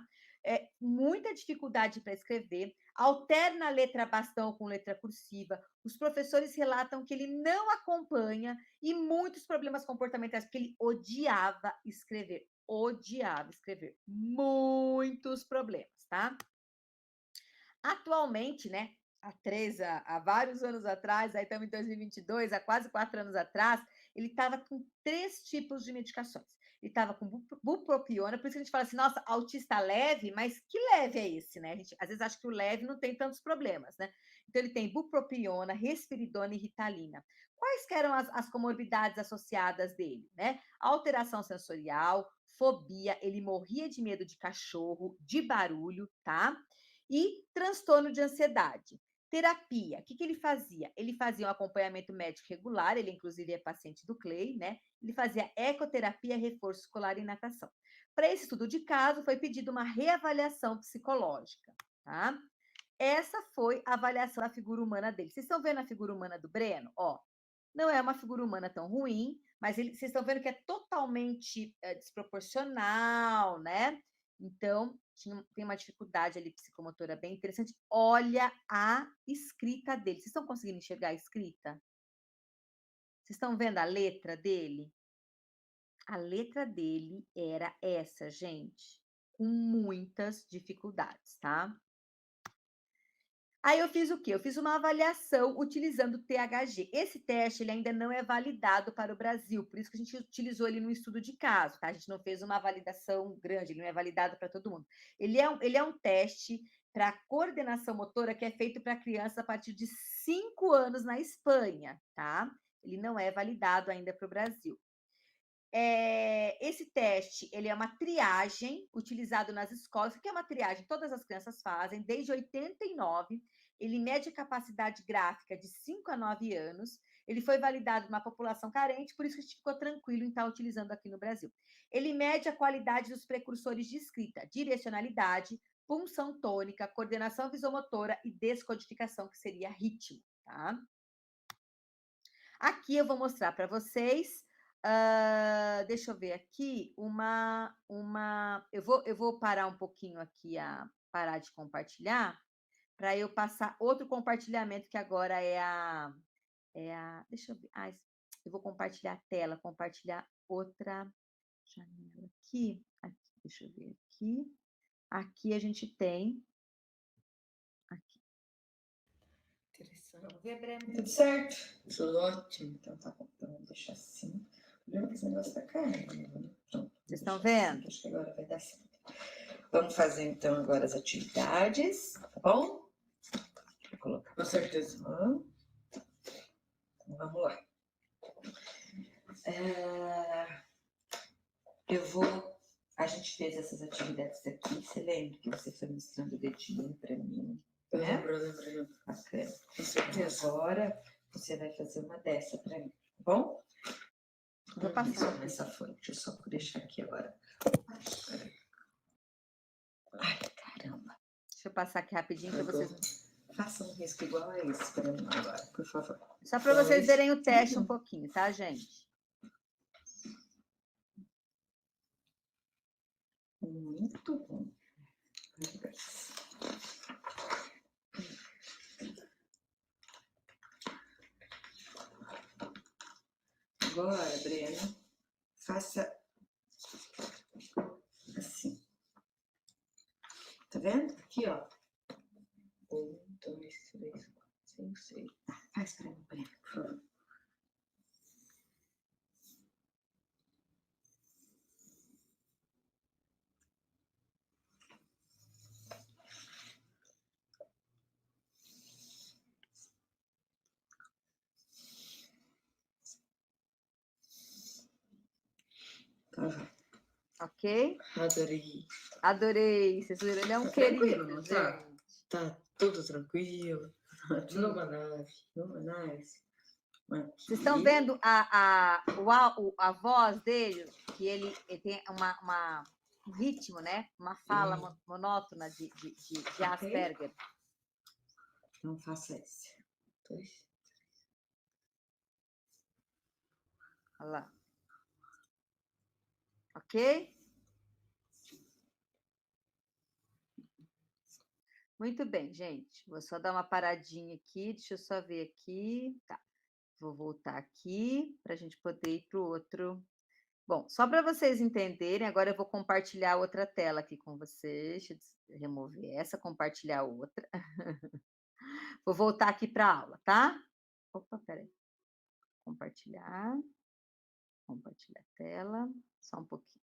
Muita dificuldade para escrever, alterna a letra bastão com letra cursiva, os professores relatam que ele não acompanha e muitos problemas comportamentais, porque ele odiava escrever, muitos problemas, tá? Atualmente, né, há vários anos atrás, aí estamos em 2022, há quase 4 anos atrás, ele estava com 3 tipos de medicações. Ele estava com bupropiona, por isso que a gente fala assim, nossa, autista leve, mas que leve é esse, né? A gente às vezes acha que o leve não tem tantos problemas, né? Então, ele tem bupropiona, risperidona e ritalina. Quais que eram as comorbidades associadas dele, né? Alteração sensorial, fobia, ele morria de medo de cachorro, de barulho, tá? E transtorno de ansiedade. Terapia, o que ele fazia? Ele fazia um acompanhamento médico regular, ele inclusive é paciente do CLEI, né? Ele fazia ecoterapia, reforço escolar e natação. Para esse estudo de caso, foi pedida uma reavaliação psicológica, tá? Essa foi a avaliação da figura humana dele. Vocês estão vendo a figura humana do Breno? Ó, não é uma figura humana tão ruim, mas vocês estão vendo que é totalmente desproporcional, né? Então, tem uma dificuldade ali psicomotora bem interessante. Olha a escrita dele. Vocês estão conseguindo enxergar a escrita? Vocês estão vendo a letra dele? A letra dele era essa, gente, com muitas dificuldades, tá? Aí eu fiz o quê? Eu fiz uma avaliação utilizando o THG. Esse teste ele ainda não é validado para o Brasil, por isso que a gente utilizou ele no estudo de caso, tá? A gente não fez uma validação grande, ele não é validado para todo mundo. Ele é um teste para coordenação motora que é feito para crianças a partir de 5 anos na Espanha, tá? Ele não é validado ainda para o Brasil. Esse teste ele é uma triagem utilizado nas escolas. O que é uma triagem? Todas as crianças fazem, desde 89. Ele mede a capacidade gráfica de 5 a 9 anos. Ele foi validado numa população carente, por isso que a gente ficou tranquilo em estar utilizando aqui no Brasil. Ele mede a qualidade dos precursores de escrita, direcionalidade, punção tônica, coordenação visomotora e descodificação, que seria ritmo, tá? Aqui eu vou mostrar para vocês. Deixa eu ver aqui eu vou parar um pouquinho aqui parar de compartilhar para eu passar outro compartilhamento que agora deixa eu ver, eu vou compartilhar a tela, compartilhar outra janela aqui, deixa eu ver aqui a gente tem aqui. Interessante. Vamos ver, Breno. Tudo certo? Tudo ótimo. Então tá bom, então vamos deixar assim. O problema é que esse negócio tá carregando, né? Pronto. Vocês estão vendo? Assim, acho que agora vai dar certo. Vamos fazer então agora as atividades, tá bom? Vou colocar. Com certeza. vamos lá. A gente fez essas atividades aqui. Você lembra que você foi mostrando o dedinho para mim? Eu lembro. Bacana. Com certeza. Agora você vai fazer uma dessa para mim, tá bom? Vou passar. Essa foi. Deixa eu só deixar aqui agora. Ai, caramba. Deixa eu passar aqui rapidinho para vocês. Faça um risco igual a esse para mim agora, por favor. Só para vocês verem o teste um pouquinho, tá, gente? Muito bom. Agora, Breno, faça assim. Tá vendo? Aqui, ó. 1, 2, 3, 4, 5, 6. Faz pra mim, Breno, por favor. Ok? Adorei. Adorei. Vocês viram? Ele é um querido, não gente. Tá tudo tranquilo. Numa nave. Vocês estão vendo a voz dele, que ele tem um ritmo, né? Uma fala monótona de Asperger. Não faça isso. 2. Olha lá. Ok? Muito bem, gente. Vou só dar uma paradinha aqui. Deixa eu só ver aqui. Tá. Vou voltar aqui para a gente poder ir para o outro. Bom, só para vocês entenderem, agora eu vou compartilhar outra tela aqui com vocês. Deixa eu remover essa, compartilhar outra. Vou voltar aqui para a aula, tá? Opa, peraí. Compartilhar. Compartilhar a tela. Só um pouquinho.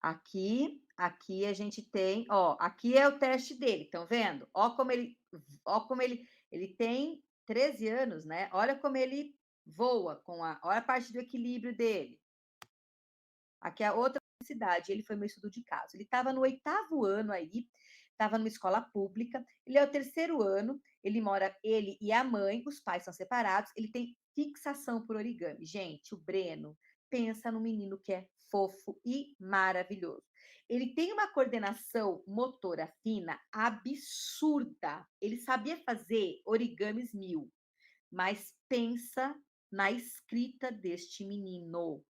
Aqui. Aqui a gente tem, ó, aqui é o teste dele, estão vendo? Ó como ele tem 13 anos, né? Olha como ele voa olha a parte do equilíbrio dele. Aqui é outra cidade, ele foi meu estudo de caso. Ele estava no 8º ano aí, estava numa escola pública, ele é o 3º ano, ele e a mãe, os pais são separados, ele tem fixação por origami. Gente, o Breno pensa no menino que é fofo e maravilhoso. Ele tem uma coordenação motora fina absurda. Ele sabia fazer origamis 1000, mas pensa na escrita deste menino.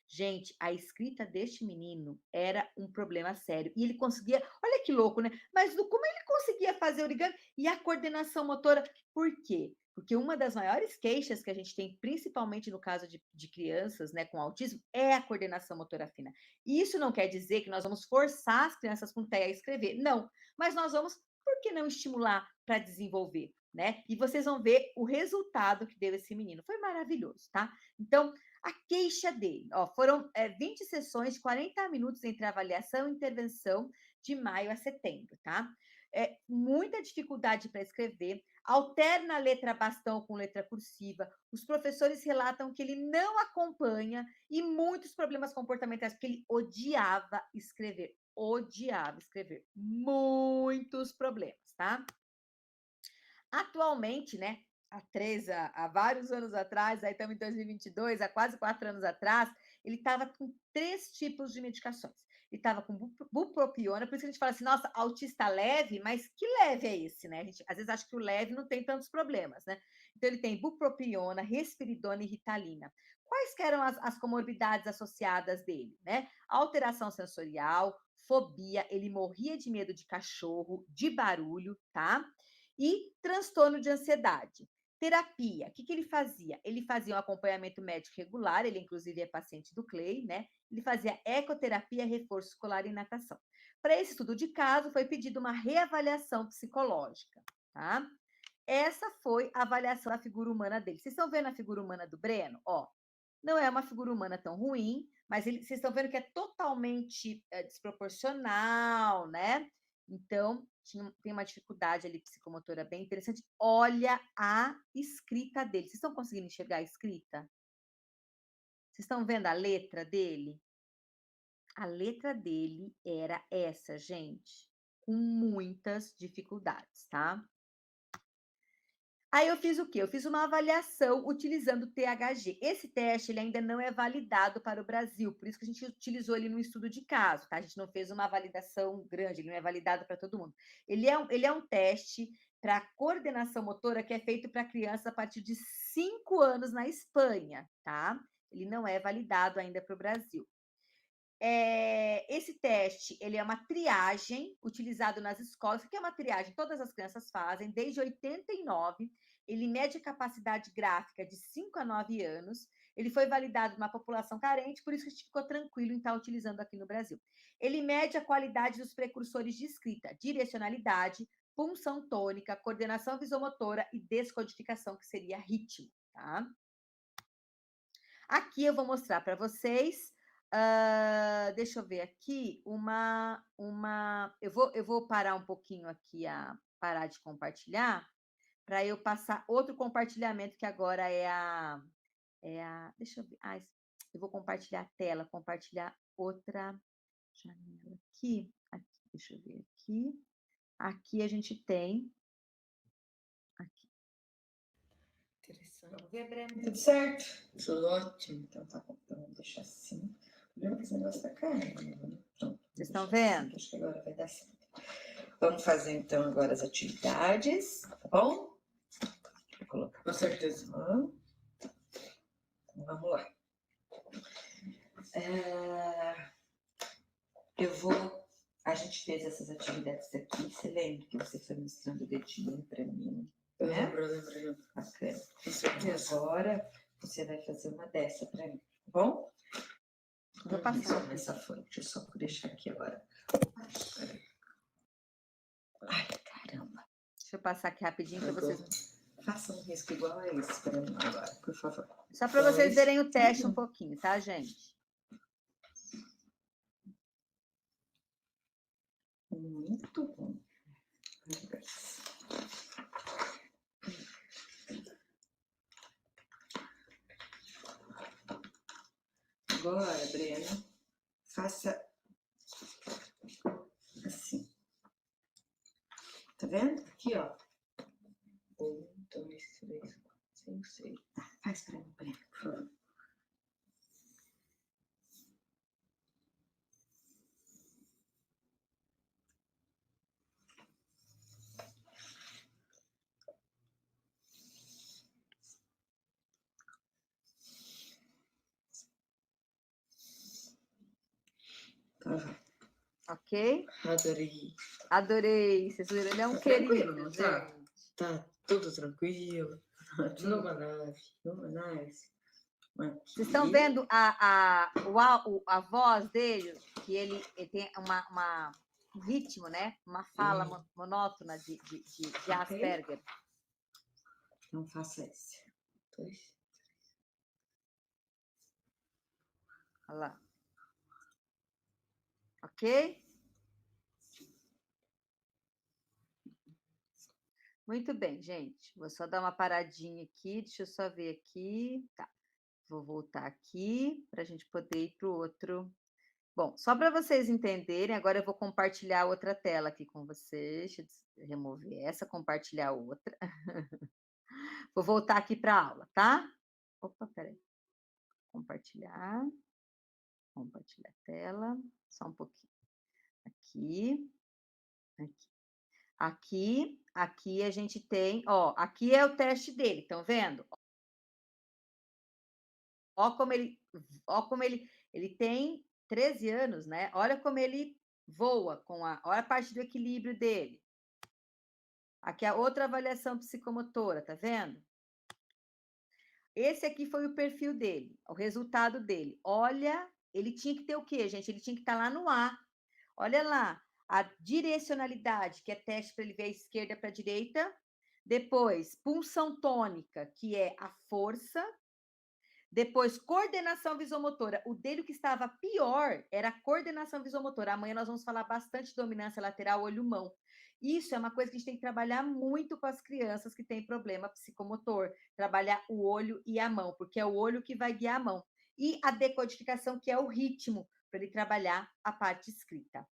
Gente, a escrita deste menino era um problema sério. E ele conseguia, olha que louco, né? Mas como ele conseguia fazer origami e a coordenação motora? Por quê? Porque uma das maiores queixas que a gente tem, principalmente no caso de crianças, né, com autismo, é a coordenação motora fina. E isso não quer dizer que nós vamos forçar as crianças com TEA a escrever. Não. Mas nós vamos, por que não estimular para desenvolver? Né? E vocês vão ver o resultado que deu esse menino. Foi maravilhoso, tá? Então, a queixa dele, ó, foram 20 sessões de 40 minutos entre avaliação e intervenção de maio a setembro, tá? Muita dificuldade para escrever, alterna a letra bastão com letra cursiva, os professores relatam que ele não acompanha e muitos problemas comportamentais, porque ele odiava escrever, muitos problemas, tá? Atualmente, né, há vários anos atrás, aí estamos em 2022, há quase 4 anos atrás, ele estava com 3 tipos de medicações. Ele estava com bupropiona, por isso que a gente fala assim, nossa, autista leve, mas que leve é esse, né? A gente às vezes acha que o leve não tem tantos problemas, né? Então, ele tem bupropiona, risperidona e ritalina. Quais que eram as comorbidades associadas dele, né? Alteração sensorial, fobia, ele morria de medo de cachorro, de barulho, tá? E transtorno de ansiedade. Terapia, o que ele fazia? Ele fazia um acompanhamento médico regular, ele inclusive é paciente do CLEI, né? Ele fazia ecoterapia, reforço escolar e natação. Para esse estudo de caso, foi pedida uma reavaliação psicológica, tá? Essa foi a avaliação da figura humana dele. Vocês estão vendo a figura humana do Breno? Ó, não é uma figura humana tão ruim, mas vocês estão vendo que é totalmente desproporcional, né? Então, tem uma dificuldade ali psicomotora bem interessante. Olha a escrita dele. Vocês estão conseguindo enxergar a escrita? Vocês estão vendo a letra dele? A letra dele era essa, gente, com muitas dificuldades, tá? Aí eu fiz o quê? Eu fiz uma avaliação utilizando o THG. Esse teste ele ainda não é validado para o Brasil, por isso que a gente utilizou ele no estudo de caso, tá? A gente não fez uma validação grande, ele não é validado para todo mundo. Ele é um teste para coordenação motora que é feito para crianças a partir de 5 anos na Espanha, tá? Ele não é validado ainda para o Brasil. Esse teste ele é uma triagem utilizado nas escolas. O que é uma triagem? Todas as crianças fazem, desde 89. Ele mede a capacidade gráfica de 5 a 9 anos. Ele foi validado numa população carente, por isso que a gente ficou tranquilo em estar utilizando aqui no Brasil. Ele mede a qualidade dos precursores de escrita, direcionalidade, punção tônica, coordenação visomotora e descodificação, que seria ritmo, tá? Aqui eu vou mostrar para vocês. Deixa eu ver aqui eu vou parar um pouquinho aqui parar de compartilhar para eu passar outro compartilhamento que agora deixa eu ver. Eu vou compartilhar a tela, compartilhar outra janela aqui. Deixa eu ver aqui. Aqui a gente tem aqui. Interessante. Vamos ver, Breno. Tudo certo? Tudo ótimo. Então tá bom. Então vamos deixar assim. O problema é que esse negócio tá caindo, né? Pronto. Vocês estão vendo? Assim, acho que agora vai dar certo. Vamos fazer então agora as atividades, tá bom? Vou colocar. Com certeza. Então, vamos lá. A gente fez essas atividades aqui. Você lembra que você foi mostrando o dedinho para mim? Eu lembro. Bacana. E agora você vai fazer uma dessa para mim, tá bom? Vou passar. Essa foi. Deixa eu só deixar aqui agora. Ai, caramba. Deixa eu passar aqui rapidinho para vocês. Faça um risco igual a esse para mim agora, por favor. Só para vocês verem o teste um pouquinho, tá, gente? Muito bom. Agora, Breno, faça assim. Tá vendo? Aqui, ó. 1, 2, 3, 4, 5, 6. Faz pra mim, Breno, por favor. Ok? Adorei. Adorei. Vocês viram? Ele é um querido, não tá? Tá tudo tranquilo. Numa nave. Vocês estão vendo a voz dele, que ele tem um ritmo, né? Uma fala monótona de Asperger. Então faça esse. 2. Olha lá. Ok? Muito bem, gente. Vou só dar uma paradinha aqui. Deixa eu só ver aqui. Tá. Vou voltar aqui para a gente poder ir para o outro. Bom, só para vocês entenderem, agora eu vou compartilhar outra tela aqui com vocês. Deixa eu remover essa, compartilhar outra. Vou voltar aqui para a aula, tá? Opa, peraí. Compartilhar a tela. Só um pouquinho. Aqui a gente tem, ó, aqui é o teste dele, estão vendo? Ó como ele tem 13 anos, né? Olha como ele voa olha a parte do equilíbrio dele. Aqui a outra avaliação psicomotora, tá vendo? Esse aqui foi o perfil dele, o resultado dele. Olha, ele tinha que ter o quê, gente? Ele tinha que estar lá no A. Olha lá, a direcionalidade, que é teste para ele ver a esquerda para a direita. Depois, punção tônica, que é a força. Depois, coordenação visomotora. O dele que estava pior era a coordenação visomotora. Amanhã nós vamos falar bastante de dominância lateral, olho-mão. Isso é uma coisa que a gente tem que trabalhar muito com as crianças que têm problema psicomotor. Trabalhar o olho e a mão, porque é o olho que vai guiar a mão. E a decodificação, que é o ritmo, para ele trabalhar a parte escrita.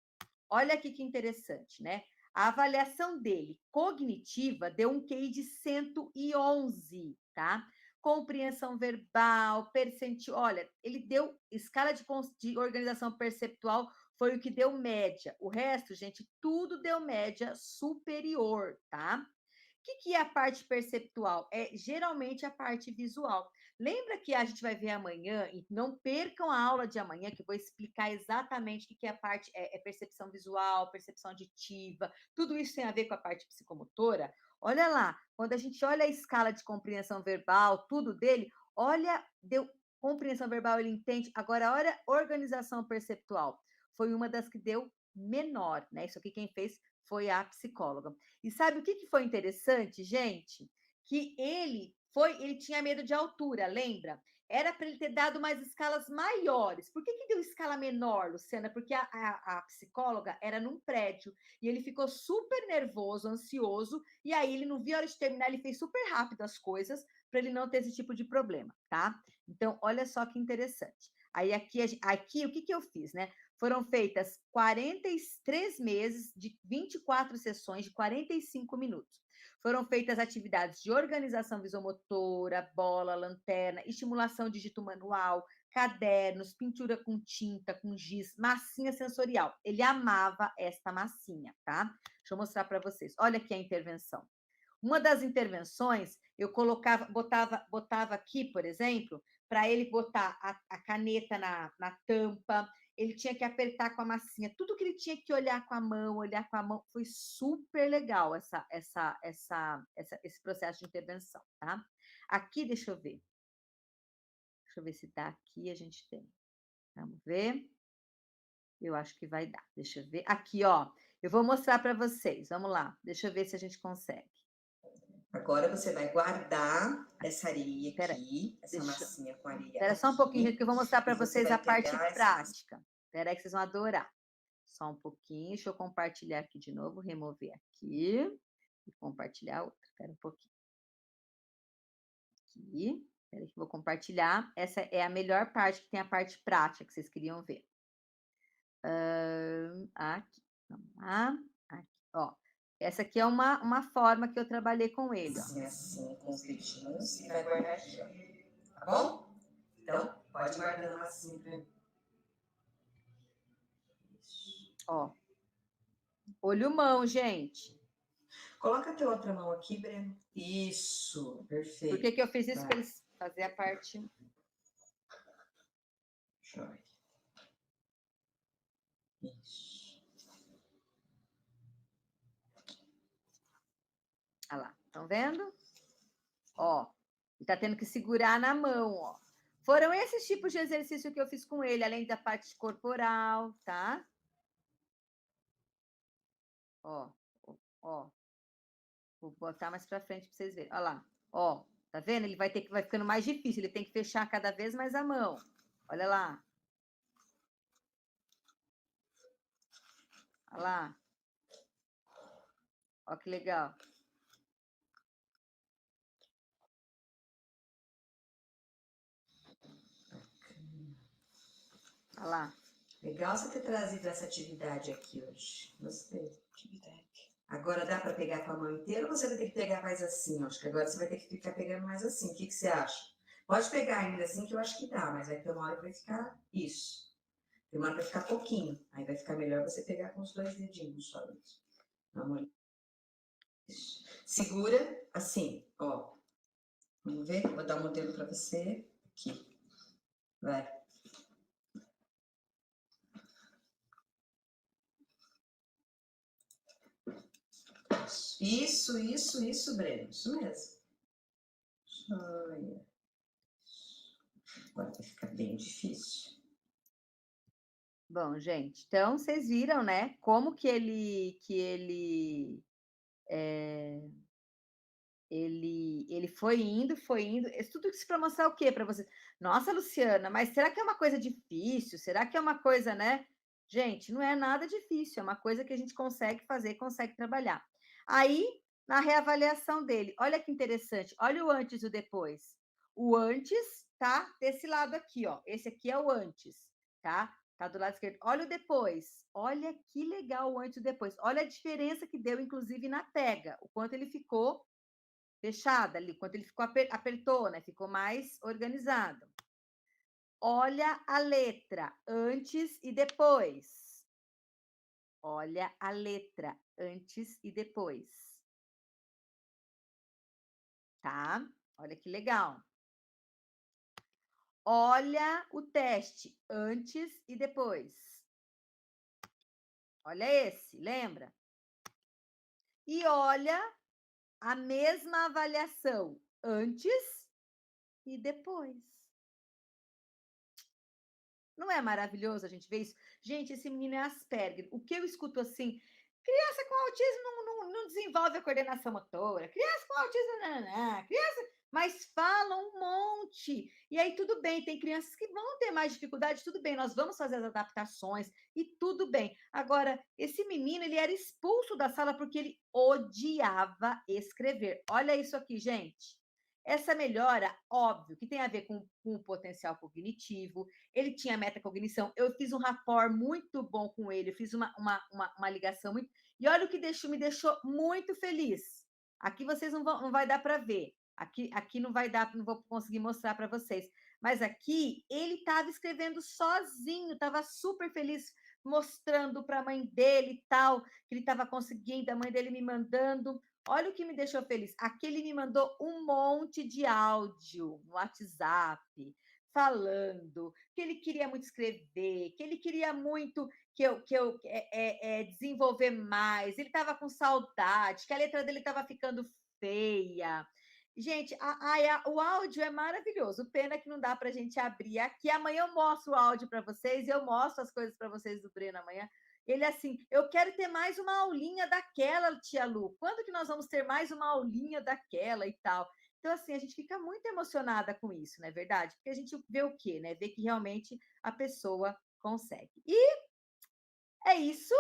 Olha aqui que interessante, né? A avaliação dele cognitiva deu um QI de 111, tá? Compreensão verbal, percentil. Olha, ele deu escala de organização perceptual, foi o que deu média. O resto, gente, tudo deu média superior, tá? O que é a parte perceptual? É geralmente a parte visual. Lembra que a gente vai ver amanhã, e não percam a aula de amanhã, que eu vou explicar exatamente o que é a parte percepção visual, percepção auditiva, tudo isso tem a ver com a parte psicomotora. Olha lá, quando a gente olha a escala de compreensão verbal, tudo dele, olha, deu compreensão verbal, ele entende. Agora, olha, organização perceptual. Foi uma das que deu menor, né? Isso aqui quem fez foi a psicóloga. E sabe o que foi interessante, gente? Que ele tinha medo de altura, lembra? Era para ele ter dado mais escalas maiores. Por que deu escala menor, Luciana? Porque a psicóloga era num prédio e ele ficou super nervoso, ansioso, e aí ele não via a hora de terminar, ele fez super rápido as coisas para ele não ter esse tipo de problema, tá? Então, olha só que interessante. Aí aqui o que eu fiz, né? Foram feitas 43 meses de 24 sessões de 45 minutos. Foram feitas atividades de organização visomotora, bola, lanterna, estimulação dígito manual, cadernos, pintura com tinta, com giz, massinha sensorial. Ele amava esta massinha, tá? Deixa eu mostrar para vocês. Olha aqui a intervenção. Uma das intervenções, eu botava aqui, por exemplo, para ele botar a caneta na tampa, ele tinha que apertar com a massinha, tudo que ele tinha que olhar com a mão, foi super legal esse processo de intervenção, tá? Aqui, deixa eu ver se tá aqui, a gente tem. Vamos ver. Eu acho que vai dar. Deixa eu ver. Aqui, ó. Eu vou mostrar para vocês. Vamos lá. Deixa eu ver se a gente consegue. Agora você vai guardar essa areia aqui, essa massinha com areia. Espera só um pouquinho, gente, que eu vou mostrar para vocês a parte prática. Espera aí que vocês vão adorar. Só um pouquinho, deixa eu compartilhar aqui de novo, remover aqui e compartilhar outra. Espera um pouquinho. Aqui, espera aí que eu vou compartilhar. Essa é a melhor parte, que tem a parte prática que vocês queriam ver. Aqui, vamos lá. Aqui, ó. Essa aqui é uma forma que eu trabalhei com ele. Assim, com os dedinhos, e vai guardar aqui, ó. Tá bom? Então, pode guardar a massinha pra mim. Ó. Olho-mão, gente. Coloca a tua outra mão aqui, Breno. Isso, perfeito. Por que eu fiz isso? Para eles fazer a parte... Joia. Isso. Olha lá, estão vendo? Ó, ele tá tendo que segurar na mão, ó. Foram esses tipos de exercício que eu fiz com ele, além da parte corporal, tá? Ó, ó. Vou botar mais para frente para vocês verem. Olha lá, ó. Tá vendo? Ele vai ficando mais difícil, ele tem que fechar cada vez mais a mão. Olha lá. Olha lá. Ó que legal. Olha lá. Legal você ter trazido essa atividade aqui hoje. Gostei. Atividade. Agora dá para pegar com a mão inteira ou você vai ter que pegar mais assim? Acho que agora você vai ter que ficar pegando mais assim. O que você acha? Pode pegar ainda assim, que eu acho que dá, mas vai ter uma hora que vai ficar isso. Tem uma hora que vai ficar pouquinho. Aí vai ficar melhor você pegar com os 2 dedinhos só isso. Vamos. Isso. Segura assim, ó. Vamos ver? Vou dar um modelo para você. Aqui. Vai. Isso, Breno. Isso mesmo. Olha. Agora vai ficar bem difícil. Bom, gente, então vocês viram, né? Como que ele Ele foi indo, isso tudo isso para mostrar o quê para você? "Nossa, Luciana, mas será que é uma coisa difícil? Será que é uma coisa, né?" Gente, não é nada difícil, é uma coisa que a gente consegue fazer, consegue trabalhar. Aí, na reavaliação dele, olha que interessante, olha o antes e o depois. O antes tá desse lado aqui, ó, esse aqui é o antes, tá? Tá do lado esquerdo. Olha o depois, olha que legal o antes e o depois. Olha a diferença que deu, inclusive, na pega, o quanto ele ficou fechada ali, quando ele ficou apertou, né, ficou mais organizado. Olha a letra antes e depois. Olha a letra antes e depois, tá? Olha que legal. Olha o teste antes e depois. Olha esse, lembra? E olha a mesma avaliação antes e depois. Não é maravilhoso a gente ver isso? Gente, esse menino é Asperger. O que eu escuto assim, criança com autismo não desenvolve a coordenação motora, criança com autismo, não, criança, mas falam um monte. E aí tudo bem, tem crianças que vão ter mais dificuldade, tudo bem, nós vamos fazer as adaptações e tudo bem. Agora, esse menino, ele era expulso da sala porque ele odiava escrever. Olha isso aqui, gente. Essa melhora, óbvio, que tem a ver com o potencial cognitivo, ele tinha metacognição, eu fiz um rapport muito bom com ele, eu fiz uma ligação muito. E olha o que me deixou muito feliz. Aqui vocês não vai dar para ver. Aqui não vai dar, não vou conseguir mostrar para vocês. Mas aqui ele estava escrevendo sozinho, estava super feliz, mostrando para a mãe dele e tal, que ele estava conseguindo, a mãe dele me mandando. Olha o que me deixou feliz. Aqui ele me mandou um monte de áudio no WhatsApp, falando que ele queria muito escrever, que ele queria muito que eu desenvolver mais, ele estava com saudade, que a letra dele estava ficando feia. Gente, o áudio é maravilhoso, pena que não dá para a gente abrir aqui. Amanhã eu mostro o áudio para vocês, eu mostro as coisas para vocês do Breno amanhã. Ele assim, eu quero ter mais uma aulinha daquela, tia Lu. Quando que nós vamos ter mais uma aulinha daquela e tal? Então, assim, a gente fica muito emocionada com isso, não é verdade? Porque a gente vê o quê, né? Vê que realmente a pessoa consegue. E é isso.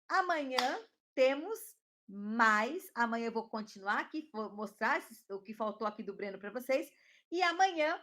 Amanhã temos mais. Amanhã eu vou continuar aqui, vou mostrar o que faltou aqui do Breno para vocês. E amanhã